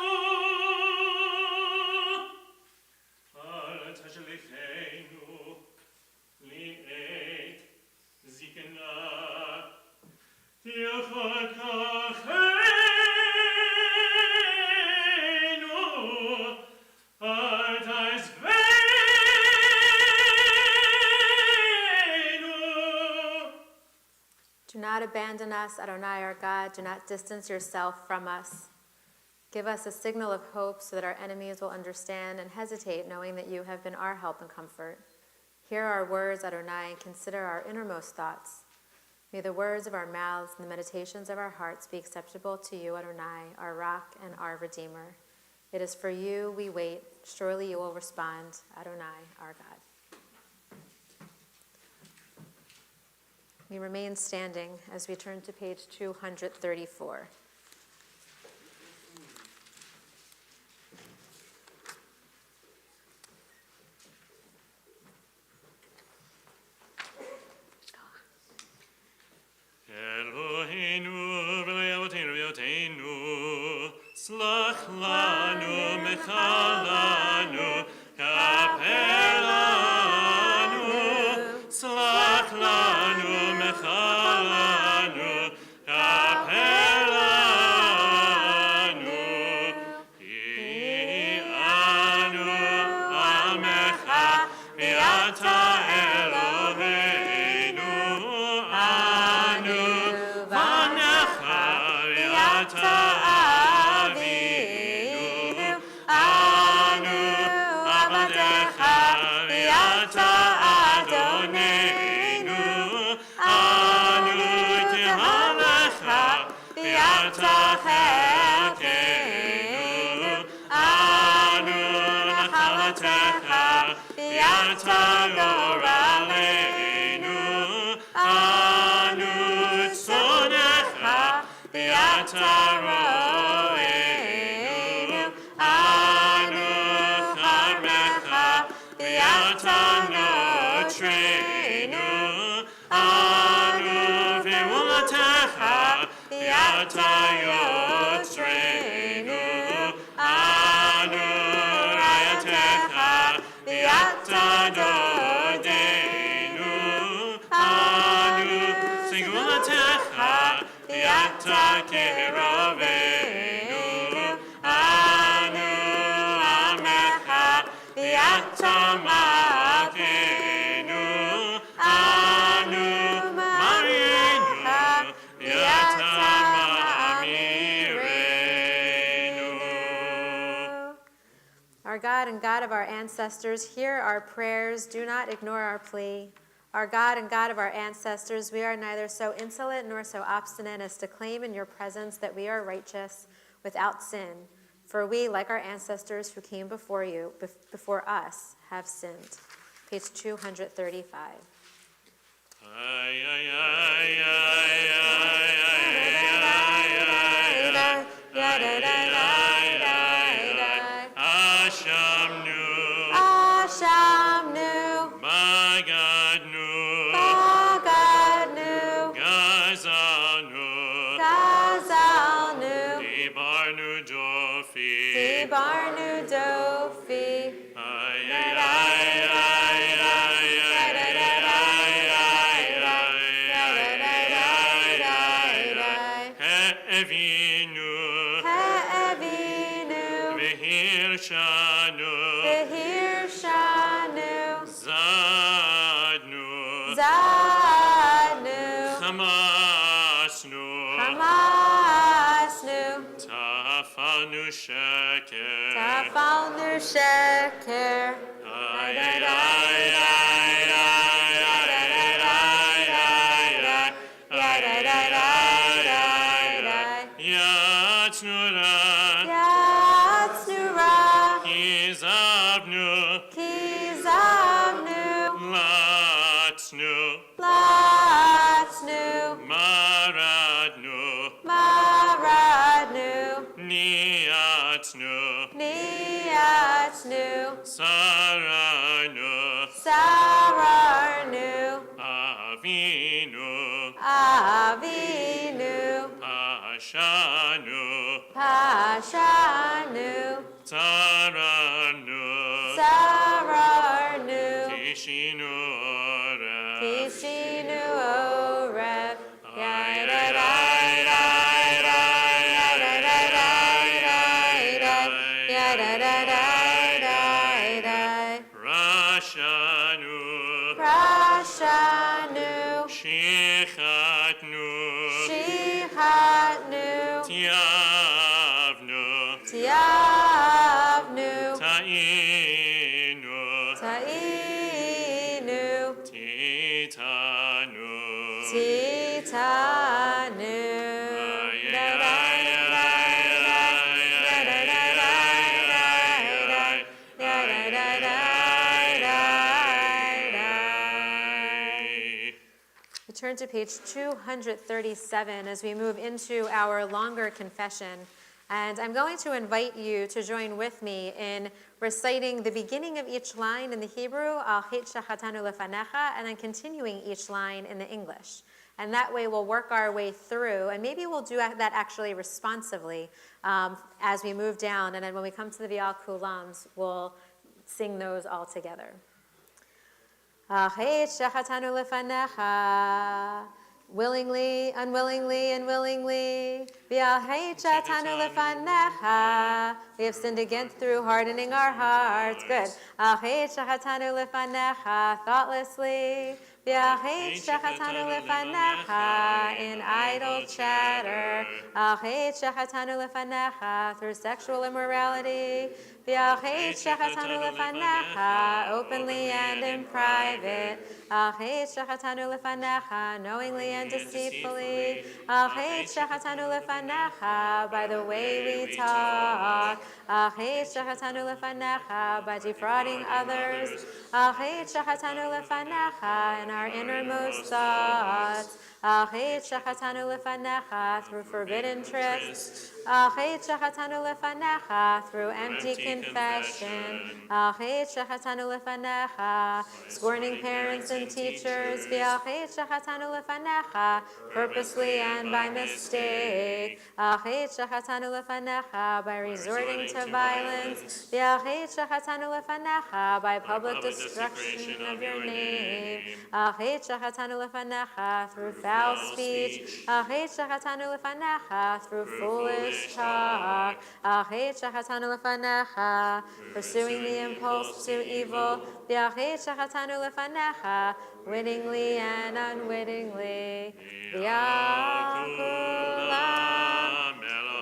al tashlicheinu li'et zikna, tiachot kacheinu, al tazveinu. Do not abandon us, Adonai our God. Do not distance yourself from us. Give us a signal of hope so that our enemies will understand and hesitate, knowing that you have been our help and comfort. Hear our words, Adonai, and consider our innermost thoughts. May the words of our mouths and the meditations of our hearts be acceptable to you, Adonai, our rock and our redeemer. It is for you we wait. Surely you will respond, Adonai, our God. We remain standing as we turn to page 234. Eloheinu v'le'avoteinu v'yoteinu, slach lanu mechalanu, kapelanu, slach lanu mechalanu, kapelanu, anu amecha, v'yata Eloheinu, anu vanecha, v'yata avinu, anu avadecha, v'yata Adoneinu, anu tehalecha, v'yata chelkeinu, anu nachalatecha, v'yata yoraleinu, anu tzonecha, v'yata roeinu, anu charmecha, v'yata notreinu, anu ve'ulatecha, v'yata yotzreinu, anu rayatecha, v'yata dodeinu, anu singulatecha, v'yata keroveinu, anu amecha, v'yata makeinu, and God of our ancestors, hear our prayers. Do not ignore our plea. Our God and God of our ancestors, we are neither so insolent nor so obstinate as to claim in your presence that we are righteous without sin. For we, like our ancestors who came before you, before us, have sinned. Page 235. Ashamnu, Magadnu, Bagadnu, Gazanu, Gazalnu, Ibarnu Jofi, Ibarnu Dofi, Evinu, He'evinu, Vehirshanu, Behirshanu, Zadnu, Zadnu, Hamasnu, Hamasnu, Tafanu Sheker, Tafalnu Sheker, Yatsnura, Yatsnura, Kizavnu, Kizavnu, Latsnu, Latsnu, Maradnu, Maradnu, Niatsnu, Niatsnu, Saranu, Sararnu, Avinu, Avinu, Ashanu, Pashanu, Taranu, Sararnu, Kishinu, Kishinu Oreb, Rashanu, Prashanu, Shichatnu, Shihatnu, Tiavnu, Tiavnu, Tainu, Tainu, Titanu, Titanu. We turn to page 237 as we move into our longer confession. And I'm going to invite you to join with me in reciting the beginning of each line in the Hebrew, Al Chet Shachatanu Lefanecha, and then continuing each line in the English. And that way we'll work our way through, and maybe we'll do that actually responsively as we move down. And then when we come to the Vial Kulams, we'll sing those all together. Achet shachatanu lefanecha, willingly, unwillingly, and willingly. V'achet shachatanu lefanecha, we have sinned against through hardening our hearts. Good. Achet shachatanu lefanecha, thoughtlessly. V'achet shachatanu lefanecha, in idle chatter. Achet shachatanu lefanecha, through sexual immorality. V'achet shachatanu lefanecha, openly and in private. Achet shachatanu lefanecha, knowingly and deceitfully. Achet shachatanu lefanecha, by the way we talk. Achet shachatanu lefanecha, by defrauding others. Achet shachatanu lefanecha, in our innermost thoughts. Achet shachatanu lefanecha, through forbidden trysts. Achet shachatanu lefanecha, through empty confession. Achet shachatanu lefanecha, scorning parents and teachers. V'achet shachatanu lefanecha, purposely and by mistake. Achet shachatanu lefanecha, by resorting to violence. V'achet shachatanu lefanecha, by public destruction of your name. Achet shachatanu lefanecha, through foul speech. Achet shachatanu lefanecha, through foolish talk. Achet shachatanu lefanecha, pursuing the impulse to evil. V'achet shachatanu lefanecha, wittingly and unwittingly. V'yakulam,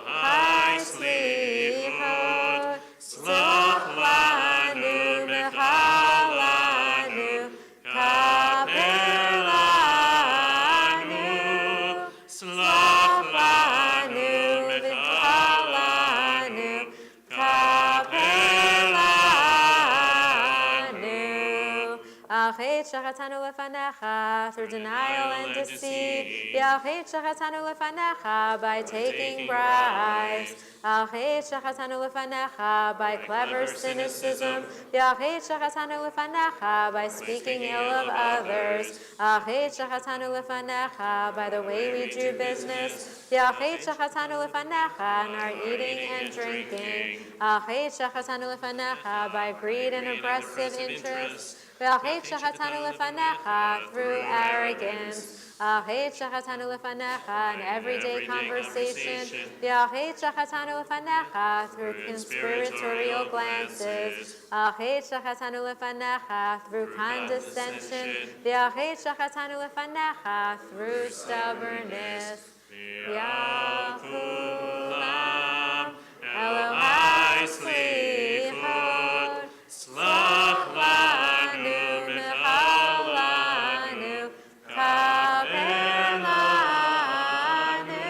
Hai Slihot, Sloch shachatanu lefanecha through denial and deceit. V'alchet shachatanu lefanecha by taking bribes. V'alchet shachatanu lefanecha by clever cynicism. V'alchet shachatanu lefanecha by speaking ill of others. V'alchet shachatanu lefanecha by the way we do business. V'alchet shachatanu lefanecha in our eating and drinking. V'alchet shachatanu lefanecha by greed and aggressive interest. V'alchet shachatanu lefanecha through arrogance. V'alchet shachatanu lefanecha in everyday conversation. V'alchet shachatanu lefanecha through conspiratorial glances. V'alchet shachatanu lefanecha through condescension. V'alchet shachatanu lefanecha through stubbornness. V'alkulam Elohai slichot slach lanu mechal lanu kaper lanu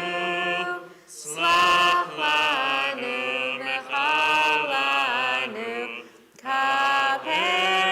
slach lanu mechal lanu kaper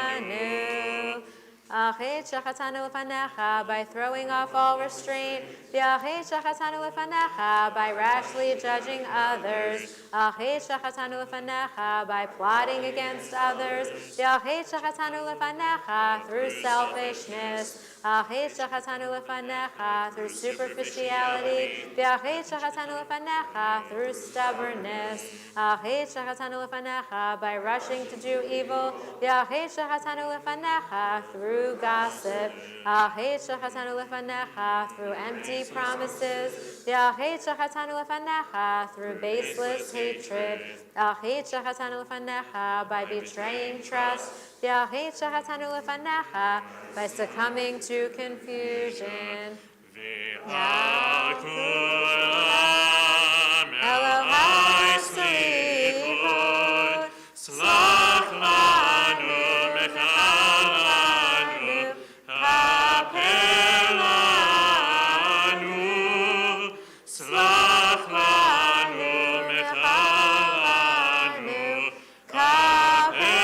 lanu. V'alchet shachatanu lefanecha by throwing off all restraint. V'alchet shachatanu lefanecha by rashly judging others. V'alchet shachatanu lefanecha by plotting against others. V'alchet shachatanu lefanecha through selfishness. V'alchet shachatanu lefanecha through superficiality. V'alchet shachatanu lefanecha through stubbornness. V'alchet shachatanu lefanecha by rushing to do evil. V'alchet shachatanu lefanecha through gossip. V'alchet shachatanu lefanecha through empty promises. V'alchet shachatanu lefanecha through baseless hatred. V'alchet shachatanu lefanecha by betraying trust. V'alchet shachatanu lefanecha by succumbing to confusion. V'alkulam Elohai slichot slach lanu mechal lanu kaper lanu slach lanu mechal lanu kaper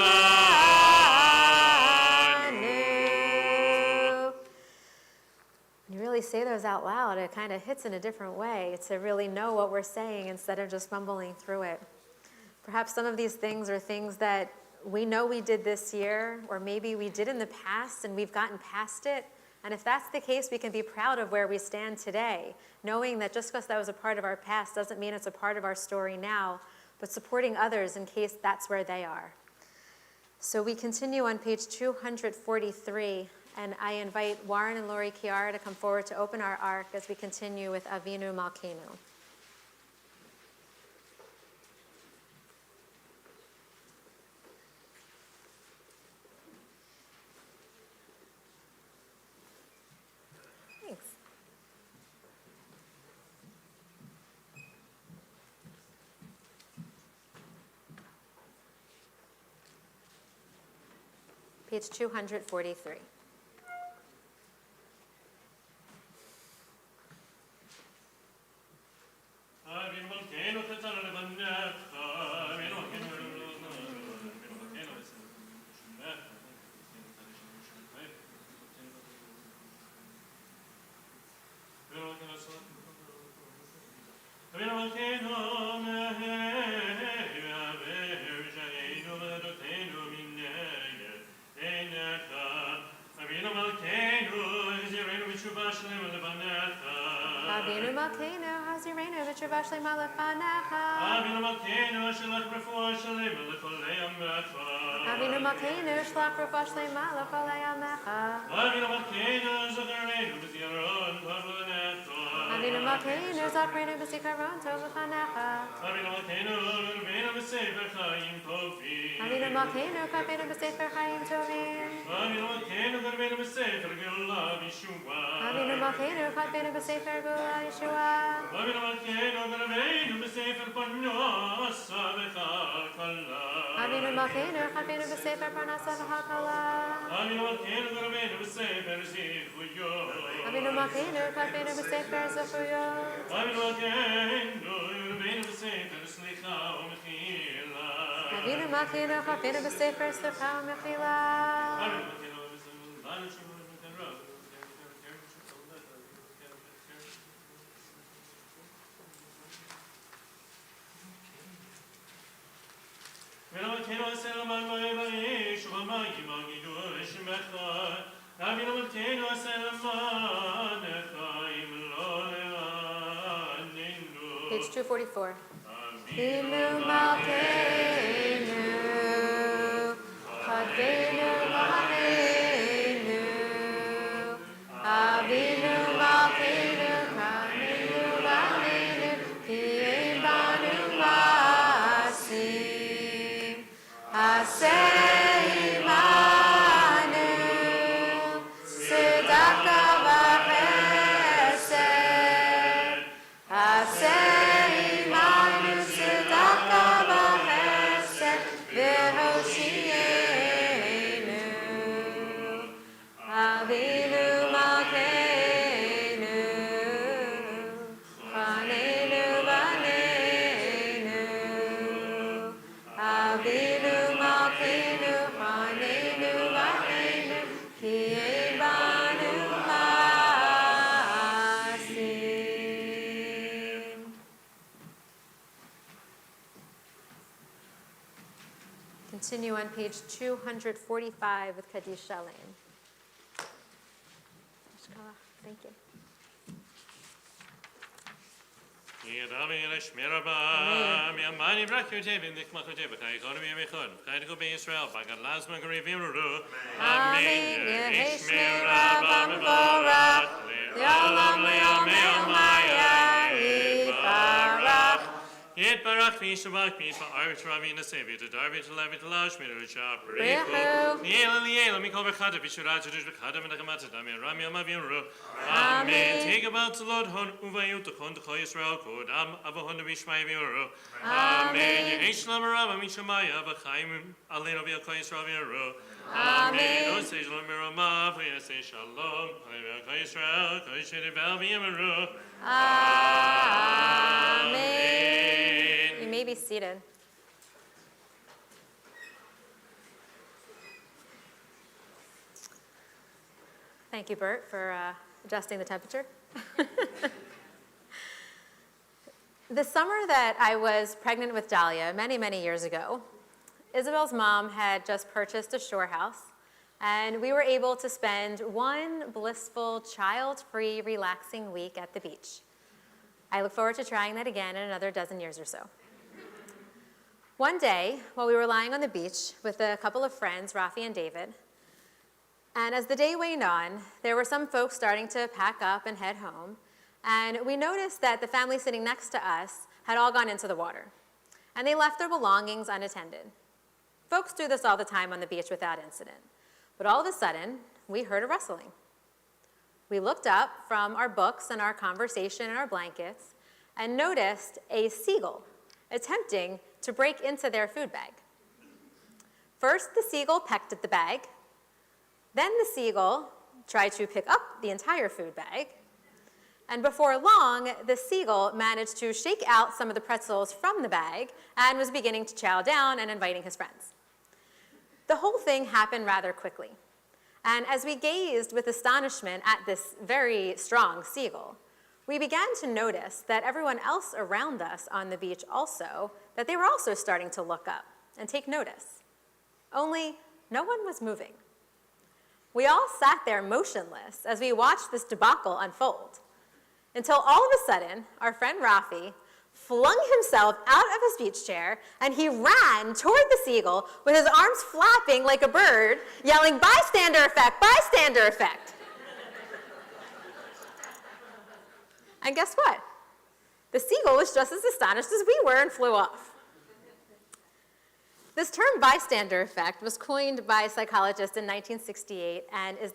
lanu. You really say those out loud, it kind of hits in a different way to really know what we're saying instead of just mumbling through it. Perhaps some of these things are things that we know we did this year, or maybe we did in the past and we've gotten past it. And if that's the case, we can be proud of where we stand today, knowing that just because that was a part of our past doesn't mean it's a part of our story now, but supporting others in case that's where they are. So we continue on page 243, and I invite Warren and Lori Chiara to come forward to open our ark as we continue with Avinu Malkeinu. Thanks. Page 243. Avinu Malkeinu tzatanu lefanecha, Avinu Malkeinu Avinu Malkeinu v'averjainu v'adotenu mineged einecha. Avinu Malkeinu zirenu b'tshuva shlema lefanecha. Avinu Malkeinu, Hazirenu, v'tshuva shlema lefanecha. Avinu Malkeinu shelach refuah shlema l'cholei amecha. Avinu Malkeinu, shlach refuah shlema l'cholei amecha. Avinu Malkeinu zacharenu b'zikaron tov l'necha. Avinu Malkeinu, zacharenu b'zikaron tov l'fanecha. Avinu Malkeinu v'rbeinu b'sefer chaim tovim. Avinu Malkeinu, kavenu b'sefer chaim tovim. Avinu Malkeinu v'rbeinu b'sefer geula v'yeshua. Avinu Malkeinu, kavenu b'sefer gula Yeshua. Avinu Malkeinu v'rbeinu b'sefer parnasa v'chakala. Avinu Malkeinu, kavenu b'sefer parnasa v'chakala. Avinu Malkeinu v'rbeinu b'sefer zivuyot. Avinu Malkeinu, kavenu b'sefer zechuyot. Avinu Malkeinu v'rbeinu b'sefer slicha u'mechila. Avinu Malkeinu Chafinu B'Sefer Sefra Mechila. Page 244. Avinu Malkeinu, Chafinu Malkeinu, Avinu Malkeinu, Chafinu Malkeinu, Ki ein banu masim, Aseh imanu, Tzedaka v'chesed, Aseh imanu, Tzedaka v'chesed, v'hoshienu, Avinu Malkeinu, Chanenu v'neinu, Avinu Malkeinu, Chanenu v'neinu, Ki ein banu masim. Continue on page 245 with Kaddish Shalem. Thank you. Amen. Yehi Shmei Rabba Mevorach, Le'olam Le'olam Yivarach. Yitbarach v'yishabach v'yitba'aret Ravina Sevi to Darvi to Levi to Lash Mirucha Brichu. Brichu Niela Liela Mikol Bechada V'shurat Judush Bechada Menachamata Dami Rami Amaviru Amen. Take about the Lord Hon Uvayut Hon T'chol Yisrael Kodam Avahon V'yishmai Viru Amen. Yehesh Lam Rabba Mishamaya V'chaim Aleno V'yakol Yisrael Viru Amen. Osei Shalom Mirama V'yasei Shalom V'yakol Yisrael Kol Yisrael V'yamiru Amen. You may be seated. Thank you, Bert, for adjusting the temperature. The summer that I was pregnant with Dahlia, many, many years ago, Isabel's mom had just purchased a shore house, and we were able to spend one blissful, child-free, relaxing week at the beach. I look forward to trying that again in another dozen years or so. One day, while we were lying on the beach with a couple of friends, Rafi and David, and as the day waned on, there were some folks starting to pack up and head home, and we noticed that the family sitting next to us had all gone into the water, and they left their belongings unattended. Folks do this all the time on the beach without incident, but all of a sudden, we heard a rustling. We looked up from our books and our conversation and our blankets and noticed a seagull attempting to break into their food bag. First, the seagull pecked at the bag. Then the seagull tried to pick up the entire food bag. And before long, the seagull managed to shake out some of the pretzels from the bag and was beginning to chow down and inviting his friends. The whole thing happened rather quickly. And as we gazed with astonishment at this very strong seagull, we began to notice that everyone else around us on the beach also, that they were also starting to look up and take notice. Only no one was moving. We all sat there motionless as we watched this debacle unfold, until all of a sudden, our friend Rafi flung himself out of his beach chair, and he ran toward the seagull with his arms flapping like a bird, yelling, "Bystander effect, bystander effect." And guess what? The seagull was just as astonished as we were and flew off. This term bystander effect was coined by psychologists in 1968 and is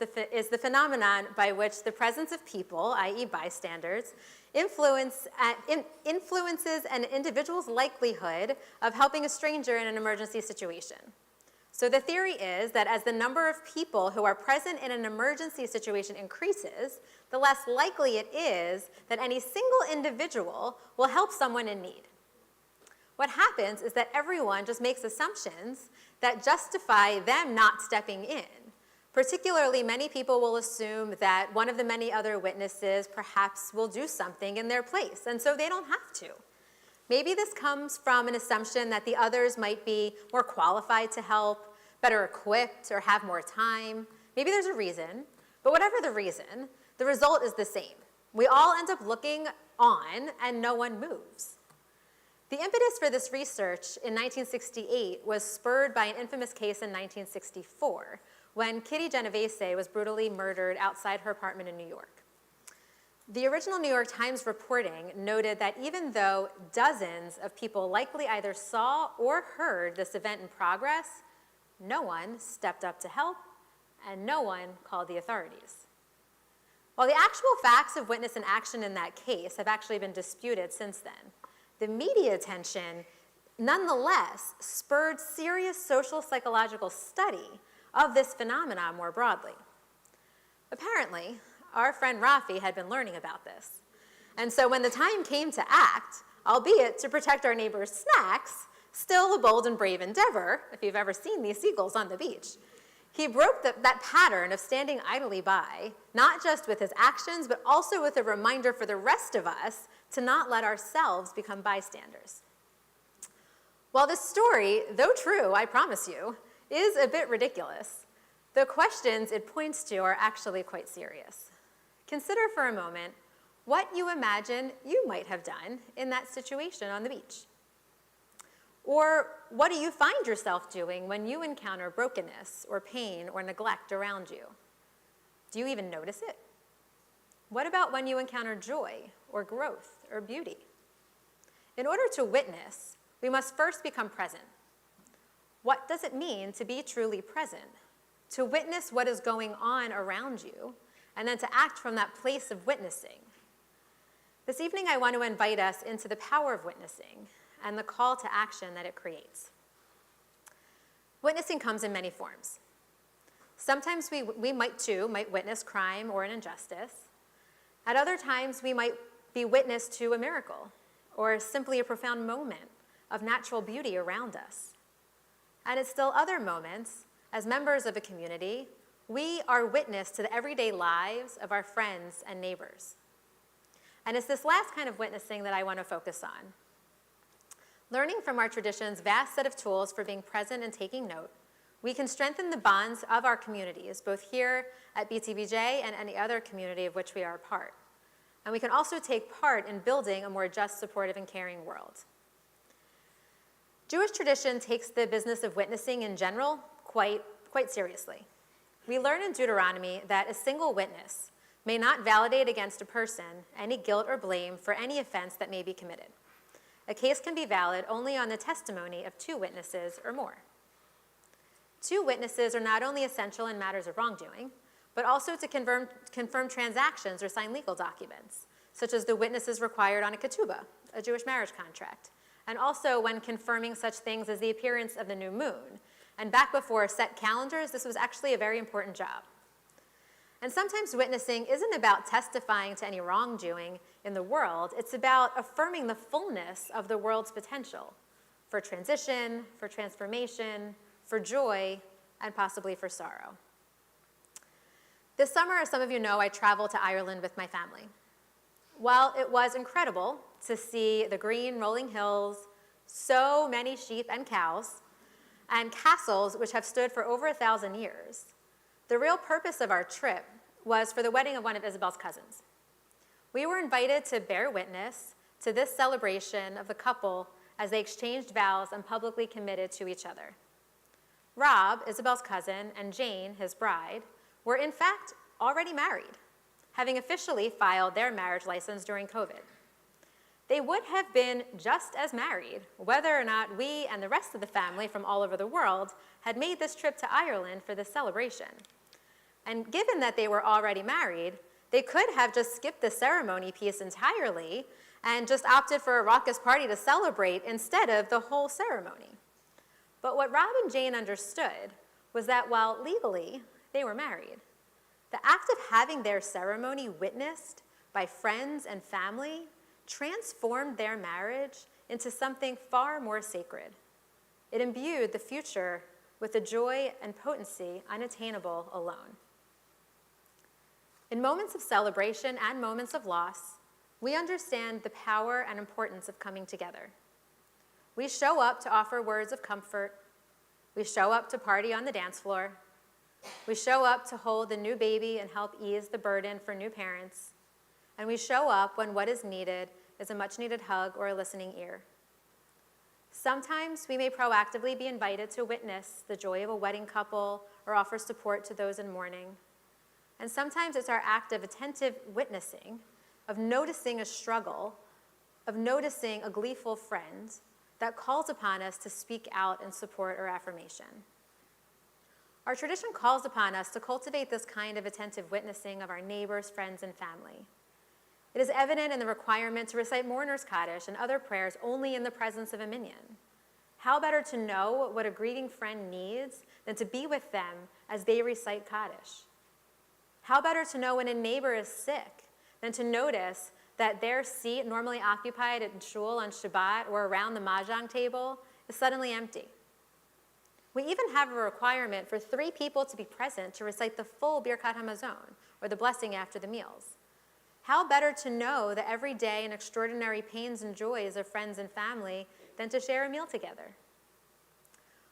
the phenomenon by which the presence of people, i.e. bystanders, influences an individual's likelihood of helping a stranger in an emergency situation. So the theory is that as the number of people who are present in an emergency situation increases, the less likely it is that any single individual will help someone in need. what happens is that everyone just makes assumptions that justify them not stepping in. Particularly, many people will assume that one of the many other witnesses perhaps will do something in their place, and so they don't have to. Maybe this comes from an assumption that the others might be more qualified to help, better equipped, or have more time. Maybe there's a reason, but whatever the reason, the result is the same. We all end up looking on, and no one moves. The impetus for this research in 1968 was spurred by an infamous case in 1964, when Kitty Genovese was brutally murdered outside her apartment in New York. The original New York Times reporting noted that even though dozens of people likely either saw or heard this event in progress, no one stepped up to help, and no one called the authorities. While the actual facts of witness and action in that case have actually been disputed since then, the media attention nonetheless spurred serious social psychological study of this phenomenon more broadly. Apparently, our friend Rafi had been learning about this. And so when the time came to act, albeit to protect our neighbors' snacks, still a bold and brave endeavor, if you've ever seen these seagulls on the beach, he broke that pattern of standing idly by, not just with his actions, but also with a reminder for the rest of us to not let ourselves become bystanders. While this story, though true, I promise you, is a bit ridiculous, the questions it points to are actually quite serious. Consider for a moment what you imagine you might have done in that situation on the beach. Or what do you find yourself doing when you encounter brokenness or pain or neglect around you? Do you even notice it? What about when you encounter joy or growth or beauty? In order to witness, we must first become present. What does it mean to be truly present? To witness what is going on around you, and then to act from that place of witnessing. This evening, I want to invite us into the power of witnessing and the call to action that it creates. Witnessing comes in many forms. Sometimes we might witness crime or an injustice. At other times, we might be witness to a miracle or simply a profound moment of natural beauty around us. And at still other moments, as members of a community, we are witness to the everyday lives of our friends and neighbors. And it's this last kind of witnessing that I want to focus on. Learning from our tradition's vast set of tools for being present and taking note, we can strengthen the bonds of our communities, both here at BTBJ and any other community of which we are a part. And we can also take part in building a more just, supportive, and caring world. Jewish tradition takes the business of witnessing in general quite seriously. We learn in Deuteronomy that a single witness may not validate against a person any guilt or blame for any offense that may be committed. A case can be valid only on the testimony of 2 witnesses or more. 2 witnesses are not only essential in matters of wrongdoing, but also to confirm transactions or sign legal documents, such as the witnesses required on a ketubah, a Jewish marriage contract, and also when confirming such things as the appearance of the new moon. And back before set calendars, this was actually a very important job. And sometimes witnessing isn't about testifying to any wrongdoing in the world. It's about affirming the fullness of the world's potential for transition, for transformation, for joy, and possibly for sorrow. This summer, as some of you know, I traveled to Ireland with my family. While it was incredible to see the green rolling hills, so many sheep and cows, and castles which have stood for over 1,000 years, the real purpose of our trip was for the wedding of one of Isabel's cousins. We were invited to bear witness to this celebration of the couple as they exchanged vows and publicly committed to each other. Rob, Isabel's cousin, and Jane, his bride, were in fact already married, having officially filed their marriage license during COVID. They would have been just as married whether or not we and the rest of the family from all over the world had made this trip to Ireland for this celebration. And given that they were already married, they could have just skipped the ceremony piece entirely and just opted for a raucous party to celebrate instead of the whole ceremony. But what Rob and Jane understood was that while legally they were married, the act of having their ceremony witnessed by friends and family transformed their marriage into something far more sacred. It imbued the future with a joy and potency unattainable alone. In moments of celebration and moments of loss, we understand the power and importance of coming together. We show up to offer words of comfort. We show up to party on the dance floor. We show up to hold the new baby and help ease the burden for new parents. And we show up when what is needed is a much-needed hug or a listening ear. Sometimes we may proactively be invited to witness the joy of a wedding couple or offer support to those in mourning. And sometimes it's our act of attentive witnessing, of noticing a struggle, of noticing a gleeful friend that calls upon us to speak out in support or affirmation. Our tradition calls upon us to cultivate this kind of attentive witnessing of our neighbors, friends, and family. It is evident in the requirement to recite Mourner's Kaddish and other prayers only in the presence of a minyan. How better to know what a grieving friend needs than to be with them as they recite Kaddish? How better to know when a neighbor is sick than to notice that their seat normally occupied at shul on Shabbat or around the mahjong table is suddenly empty? We even have a requirement for 3 people to be present to recite the full Birkat HaMazon, or the blessing after the meals. How better to know the everyday and extraordinary pains and joys of friends and family than to share a meal together?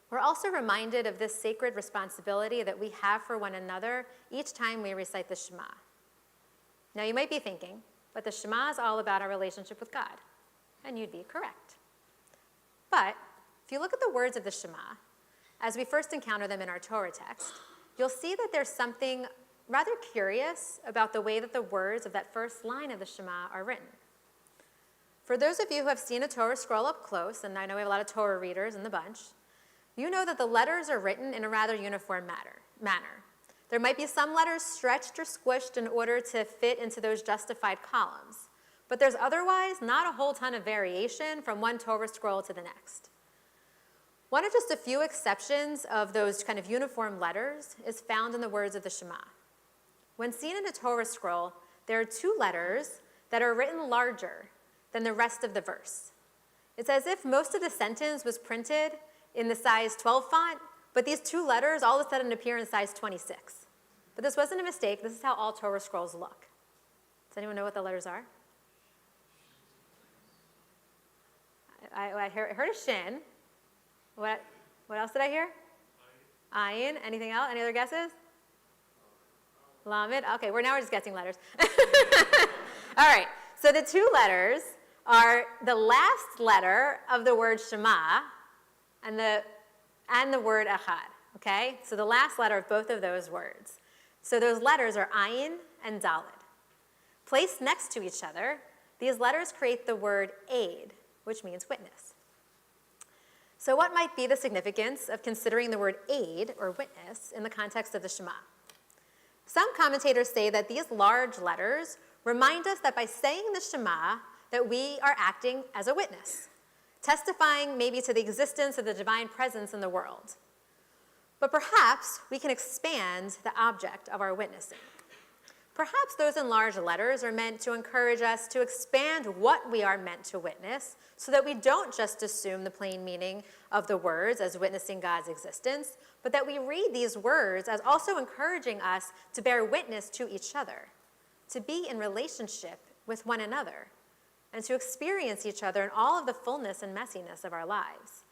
We're also reminded of this sacred responsibility that we have for one another each time we recite the Shema. Now you might be thinking, but the Shema is all about our relationship with God, and you'd be correct. But if you look at the words of the Shema, as we first encounter them in our Torah text, you'll see that there's something rather curious about the way that the words of that first line of the Shema are written. For those of you who have seen a Torah scroll up close, and I know we have a lot of Torah readers in the bunch, you know that the letters are written in a rather uniform manner. There might be some letters stretched or squished in order to fit into those justified columns, but there's otherwise not a whole ton of variation from one Torah scroll to the next. One of just a few exceptions of those kind of uniform letters is found in the words of the Shema. When seen in a Torah scroll, there are 2 letters that are written larger than the rest of the verse. It's as if most of the sentence was printed in the size 12 font, but these 2 letters all of a sudden appear in size 26. But this wasn't a mistake. This is how all Torah scrolls look. Does anyone know what the letters are? I heard a shin. What else did I hear? Ayin. Anything else? Any other guesses? Lamed. Okay, we're just guessing letters. All right, so the 2 letters are the last letter of the word Shema and the word Echad, okay? So the last letter of both of those words. So those letters are Ayin and Daled. Placed next to each other, these letters create the word aid, which means witness. So what might be the significance of considering the word aid or witness in the context of the Shema? Some commentators say that these large letters remind us that by saying the Shema, that we are acting as a witness, testifying maybe to the existence of the divine presence in the world. But perhaps we can expand the object of our witnessing. Perhaps those enlarged letters are meant to encourage us to expand what we are meant to witness so that we don't just assume the plain meaning of the words as witnessing God's existence, but that we read these words as also encouraging us to bear witness to each other, to be in relationship with one another, and to experience each other in all of the fullness and messiness of our lives.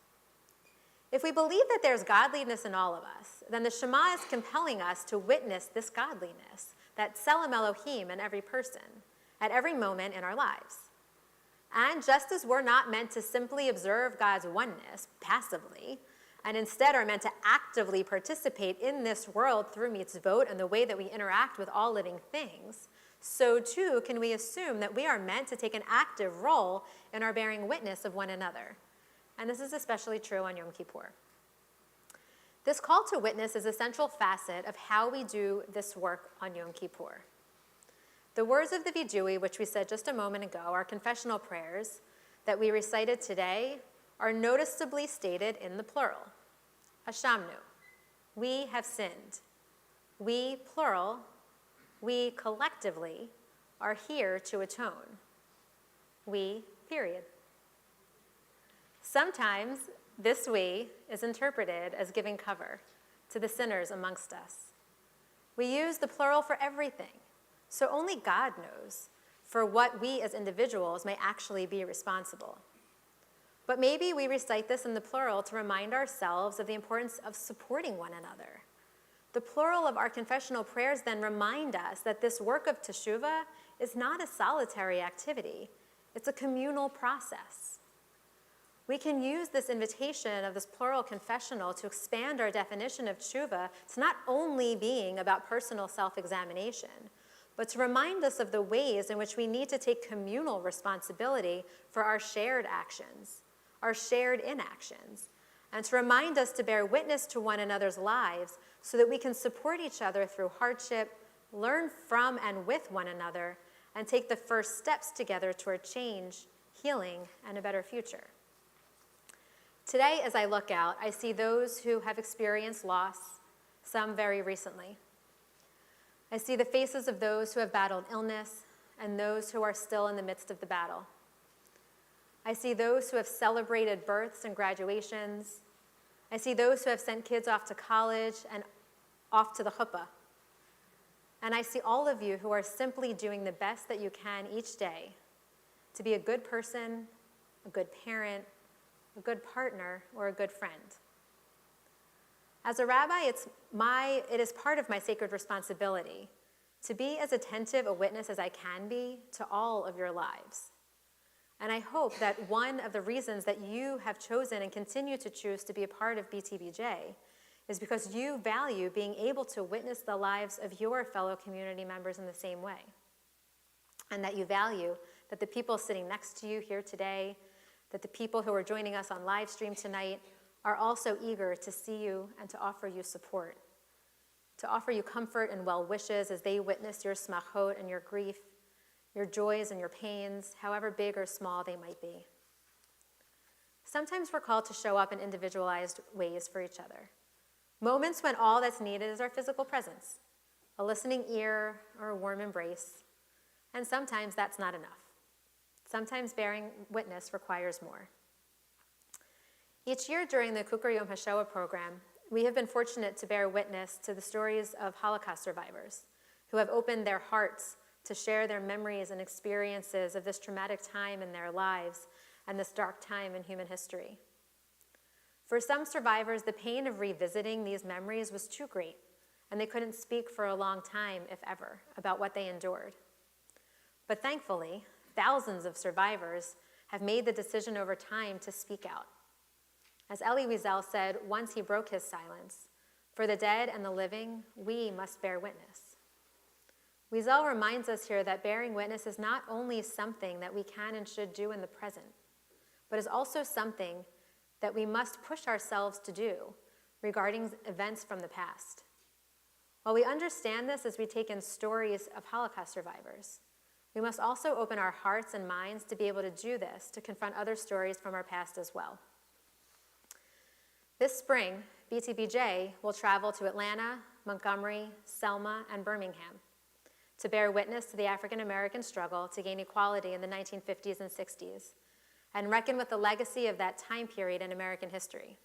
If we believe that there's godliness in all of us, then the Shema is compelling us to witness this godliness, that Tselem Elohim in every person, at every moment in our lives. And just as we're not meant to simply observe God's oneness passively, and instead are meant to actively participate in this world through mitzvot and the way that we interact with all living things, so too can we assume that we are meant to take an active role in our bearing witness of one another. And this is especially true on Yom Kippur. This call to witness is a central facet of how we do this work on Yom Kippur. The words of the Vidui, which we said just a moment ago, our confessional prayers that we recited today, are noticeably stated in the plural. Hashamnu, we have sinned. We, plural, we collectively are here to atone. We, period. Sometimes this we is interpreted as giving cover to the sinners amongst us. We use the plural for everything, so only God knows for what we as individuals may actually be responsible. But maybe we recite this in the plural to remind ourselves of the importance of supporting one another. The plural of our confessional prayers then remind us that this work of teshuvah is not a solitary activity. It's a communal process. We can use this invitation of this plural confessional to expand our definition of teshuvah to not only being about personal self-examination, but to remind us of the ways in which we need to take communal responsibility for our shared actions, our shared inactions, and to remind us to bear witness to one another's lives so that we can support each other through hardship, learn from and with one another, and take the first steps together toward change, healing, and a better future. Today, as I look out, I see those who have experienced loss, some very recently. I see the faces of those who have battled illness and those who are still in the midst of the battle. I see those who have celebrated births and graduations. I see those who have sent kids off to college and off to the chuppah. And I see all of you who are simply doing the best that you can each day to be a good person, a good parent, a good partner, or a good friend. As a rabbi, it is part of my sacred responsibility to be as attentive a witness as I can be to all of your lives. And I hope that one of the reasons that you have chosen and continue to choose to be a part of BTBJ is because you value being able to witness the lives of your fellow community members in the same way. And that you value that the people sitting next to you here today, that the people who are joining us on live stream tonight are also eager to see you and to offer you support, to offer you comfort and well wishes as they witness your smachot and your grief, your joys and your pains, however big or small they might be. Sometimes we're called to show up in individualized ways for each other. Moments when all that's needed is our physical presence, a listening ear or a warm embrace, and sometimes that's not enough. Sometimes bearing witness requires more. Each year during the Kukar Yom HaShoah program, we have been fortunate to bear witness to the stories of Holocaust survivors who have opened their hearts to share their memories and experiences of this traumatic time in their lives and this dark time in human history. For some survivors, the pain of revisiting these memories was too great, and they couldn't speak for a long time, if ever, about what they endured. But thankfully, thousands of survivors have made the decision over time to speak out. As Elie Wiesel said once he broke his silence, for the dead and the living, we must bear witness. Wiesel reminds us here that bearing witness is not only something that we can and should do in the present, but is also something that we must push ourselves to do regarding events from the past. While we understand this as we take in stories of Holocaust survivors, we must also open our hearts and minds to be able to do this, to confront other stories from our past as well. This spring, BTBJ will travel to Atlanta, Montgomery, Selma, and Birmingham to bear witness to the African American struggle to gain equality in the 1950s and 60s, and reckon with the legacy of that time period in American history.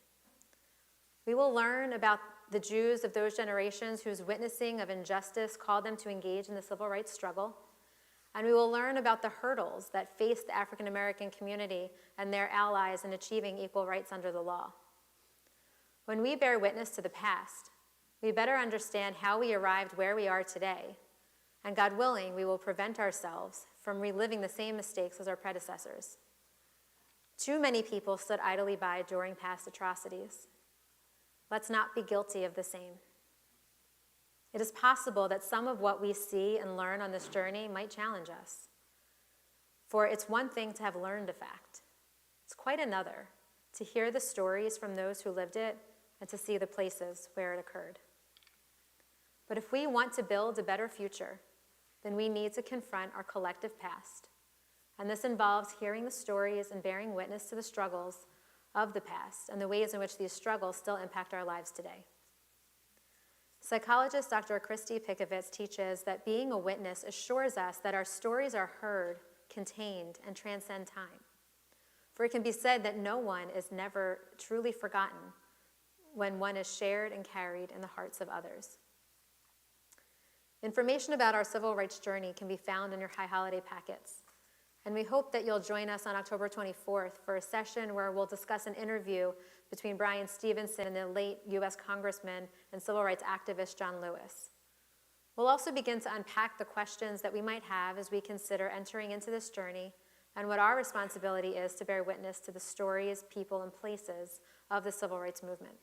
We will learn about the Jews of those generations whose witnessing of injustice called them to engage in the civil rights struggle, and we will learn about the hurdles that faced the African American community and their allies in achieving equal rights under the law. When we bear witness to the past, we better understand how we arrived where we are today, and God willing, we will prevent ourselves from reliving the same mistakes as our predecessors. Too many people stood idly by during past atrocities. Let's not be guilty of the same. It is possible that some of what we see and learn on this journey might challenge us. For it's one thing to have learned a fact. It's quite another to hear the stories from those who lived it and to see the places where it occurred. But if we want to build a better future, then we need to confront our collective past. And this involves hearing the stories and bearing witness to the struggles of the past and the ways in which these struggles still impact our lives today. Psychologist Dr. Christy Pikovitz teaches that being a witness assures us that our stories are heard, contained, and transcend time. For it can be said that no one is never truly forgotten when one is shared and carried in the hearts of others. Information about our civil rights journey can be found in your high holiday packets. And we hope that you'll join us on October 24th for a session where we'll discuss an interview between Brian Stevenson and the late U.S. Congressman and civil rights activist John Lewis. We'll also begin to unpack the questions that we might have as we consider entering into this journey and what our responsibility is to bear witness to the stories, people, and places of the civil rights movement.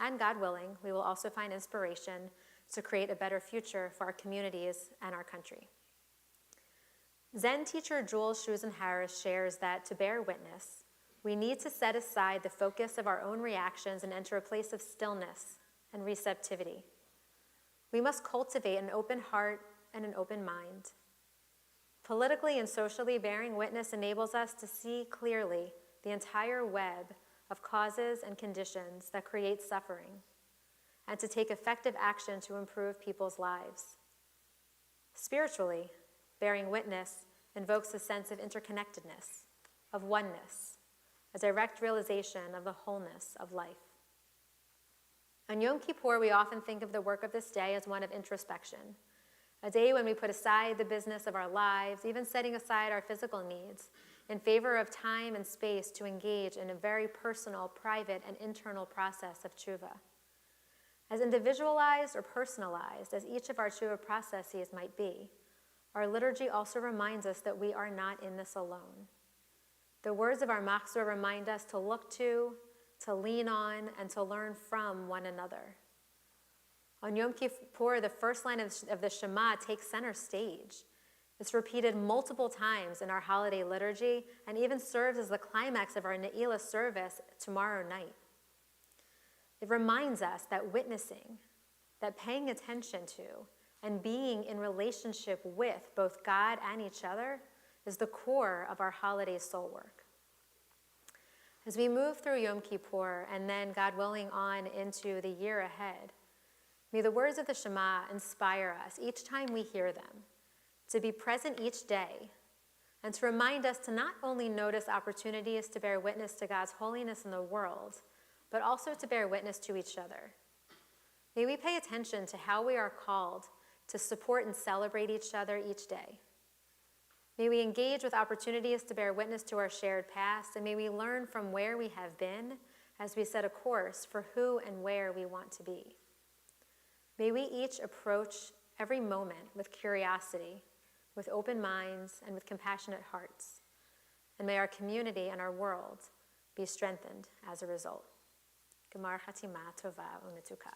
And God willing, we will also find inspiration to create a better future for our communities and our country. Zen teacher Jules Shusen Harris shares that to bear witness, we need to set aside the focus of our own reactions and enter a place of stillness and receptivity. We must cultivate an open heart and an open mind. Politically and socially, bearing witness enables us to see clearly the entire web of causes and conditions that create suffering, and to take effective action to improve people's lives. Spiritually, bearing witness invokes a sense of interconnectedness, of oneness, a direct realization of the wholeness of life. On Yom Kippur, we often think of the work of this day as one of introspection, a day when we put aside the business of our lives, even setting aside our physical needs, in favor of time and space to engage in a very personal, private, and internal process of tshuva. As individualized or personalized as each of our tshuva processes might be, our liturgy also reminds us that we are not in this alone. The words of our machzor remind us to look to lean on, and to learn from one another. On Yom Kippur, the first line of the Shema takes center stage. It's repeated multiple times in our holiday liturgy and even serves as the climax of our Ne'ilah service tomorrow night. It reminds us that witnessing, that paying attention to, and being in relationship with both God and each other is the core of our holiday soul work. As we move through Yom Kippur and then, God willing, on into the year ahead, may the words of the Shema inspire us each time we hear them, to be present each day, and to remind us to not only notice opportunities to bear witness to God's holiness in the world, but also to bear witness to each other. May we pay attention to how we are called to support and celebrate each other each day. May we engage with opportunities to bear witness to our shared past, and may we learn from where we have been as we set a course for who and where we want to be. May we each approach every moment with curiosity, with open minds, and with compassionate hearts. And may our community and our world be strengthened as a result. Gemar Chatima Tova Unetuka.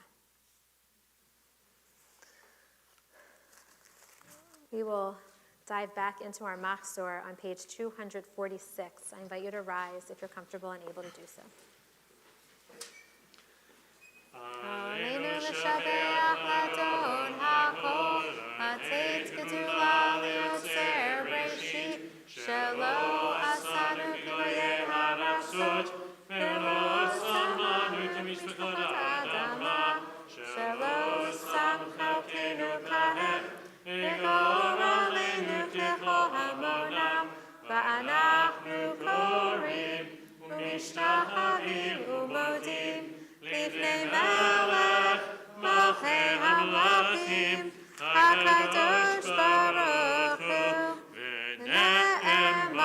We will dive back into our machzor on page 246. I invite you to rise if you're comfortable and able to do so. Aleinu l'shabeach l'adon hakol, hatzeit gedula liotzer breshit, shelo asanu kiboyei harachzot, velo samanu kimishpachot ha'adama, shelo sam chalkenu kahem, v'gor aleinu k'chol hamonam, va'anachnu korim, u'mishtahavim u'modim, Lifnei Melech, Malchei Hamlachim, HaKadosh Baruch Hu, V'ne'emar,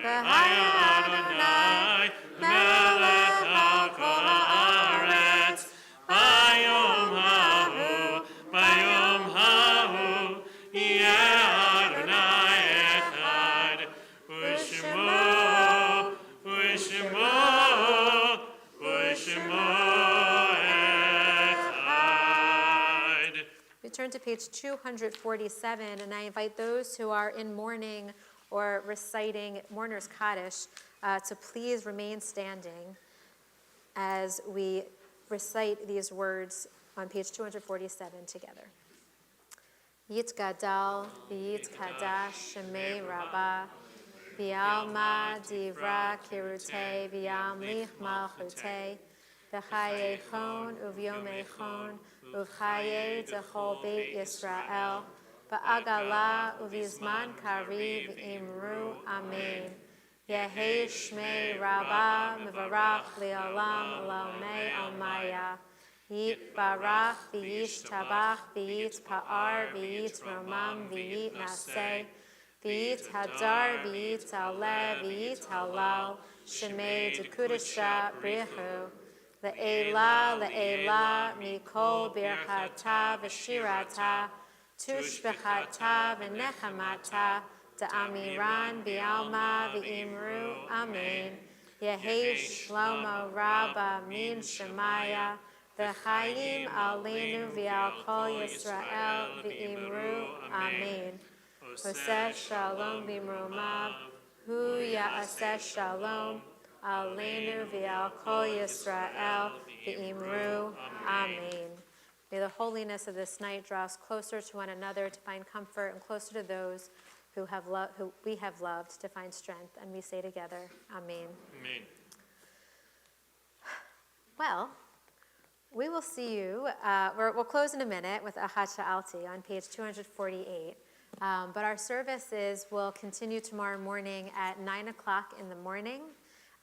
V'haya Adonai, Melech al kol haaretz, Bayom hahu, Yeh Adonai echad, U'shemo, We turn to page 247, and I invite those who are in mourning or reciting Mourner's Kaddish to please remain standing as we recite these words on page 247 together. Yitgadal v'yitkadash shemei Rabbah, v'yalma divra kirutei v'yamlich malchutei, v'chayechon uv'yomechon uv'chayei d'chol beit Yisrael, v'agala uv'yizman kariv imru amen. Yehi Shmei Rabbah Mevarach Le'olam Lomei Omaya. Yit Barach V'yish Tabach V'yit Pa'ar V'yit Romam V'yit Naseh V'yit Hadar V'yit Aleh V'yit Halal Shemei Dekudasha Brihu Le'ela Mikol Birchata V'shirata Tushbechata V'nechamata Da'amiran B'alma V'imru Amen Yehi Shlomo Rabba Min Shemaya V'chaim Aleinu V'al Kol Yisrael V'imru Amen Oseh Shalom B'mrumav Hu Ya'aseh Shalom Aleinu V'al Kol Yisrael V'imru Amen. May the holiness of this night draw us closer to one another to find comfort and closer to those who we have loved to find strength. And we say together, Amen. Amen. Well, we will see you. We'll close in a minute with Achat Sha'alti on page 248. But our services will continue tomorrow morning at 9 o'clock in the morning.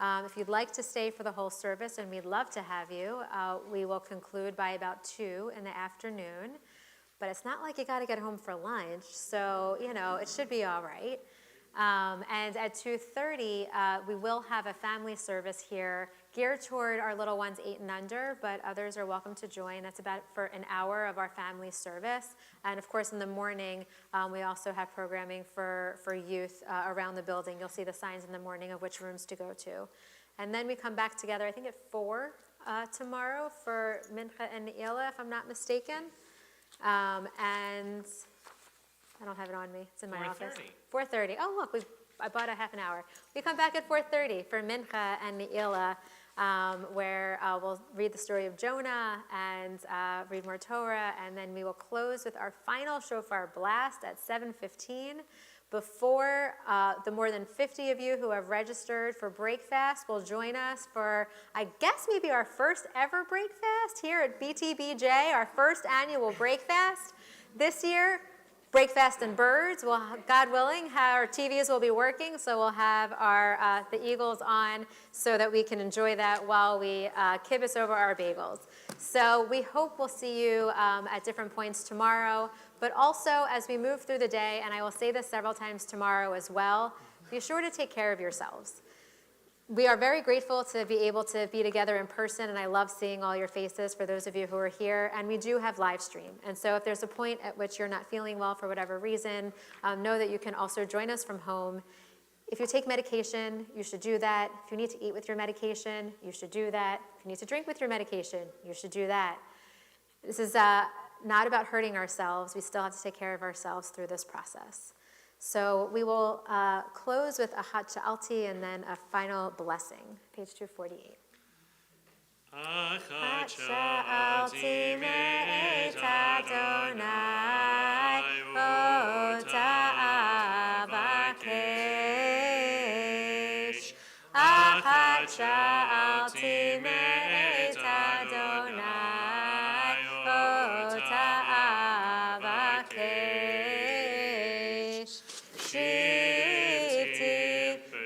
If you'd like to stay for the whole service, and we'd love to have you, we will conclude by about 2 in the afternoon. But it's not like you got to get home for lunch, so, it should be all right. And at 2:30, we will have a family service here geared toward our little ones 8 and under, but others are welcome to join. That's about for an hour of our family service. And of course, in the morning, we also have programming for youth around the building. You'll see the signs in the morning of which rooms to go to. And then we come back together, I think at 4 tomorrow for Mincha and Ne'ilah, if I'm not mistaken. And I don't have it on me. It's in my office. 4:30. Oh, look, I bought a half an hour. We come back at 4:30 for Mincha and Ne'ilah, where we'll read the story of Jonah and read more Torah, and then we will close with our final shofar blast at 7:15. Before the more than 50 of you who have registered for Breakfast will join us for, I guess, maybe our first ever Breakfast here at BTBJ, our first annual Breakfast. This year, Breakfast and Birds. Well, God willing, our TVs will be working, so we'll have the Eagles on so that we can enjoy that while we kibitz over our bagels. So we hope we'll see you at different points tomorrow, but also as we move through the day, and I will say this several times tomorrow as well, be sure to take care of yourselves. We are very grateful to be able to be together in person, and I love seeing all your faces for those of you who are here, and we do have live stream. And so if there's a point at which you're not feeling well for whatever reason, know that you can also join us from home. If you take medication, you should do that. If you need to eat with your medication, you should do that. If you need to drink with your medication, you should do that. This is not about hurting ourselves. We still have to take care of ourselves through this process. So we will close with Achat Sha'alti and then a final blessing. Page 248. Achat Sha'alti me'et Adonai ota avakesh. Achat Sha'alti me'et Adonai ota avakesh. Shivti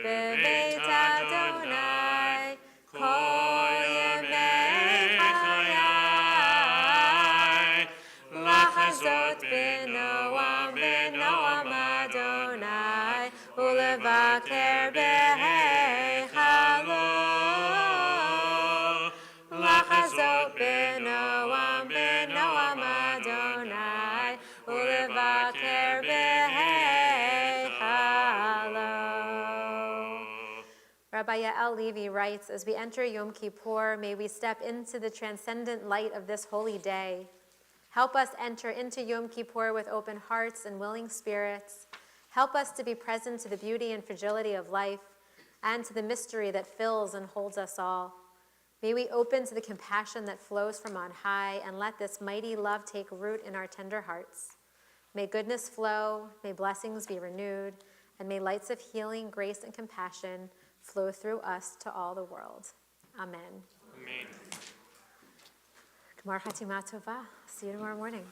bebeit Adonai kol yemei chayai lachazot b'noam Adonai ulevaker b'heichalo lachazot b'noam Adonai ulevaker Rabbi Yael Levi writes, as we enter Yom Kippur, may we step into the transcendent light of this holy day. Help us enter into Yom Kippur with open hearts and willing spirits. Help us to be present to the beauty and fragility of life and to the mystery that fills and holds us all. May we open to the compassion that flows from on high and let this mighty love take root in our tender hearts. May goodness flow, may blessings be renewed, and may lights of healing, grace, and compassion flow through us to all the world. Amen. Amen. Gmar Chatima Tova. See you tomorrow morning.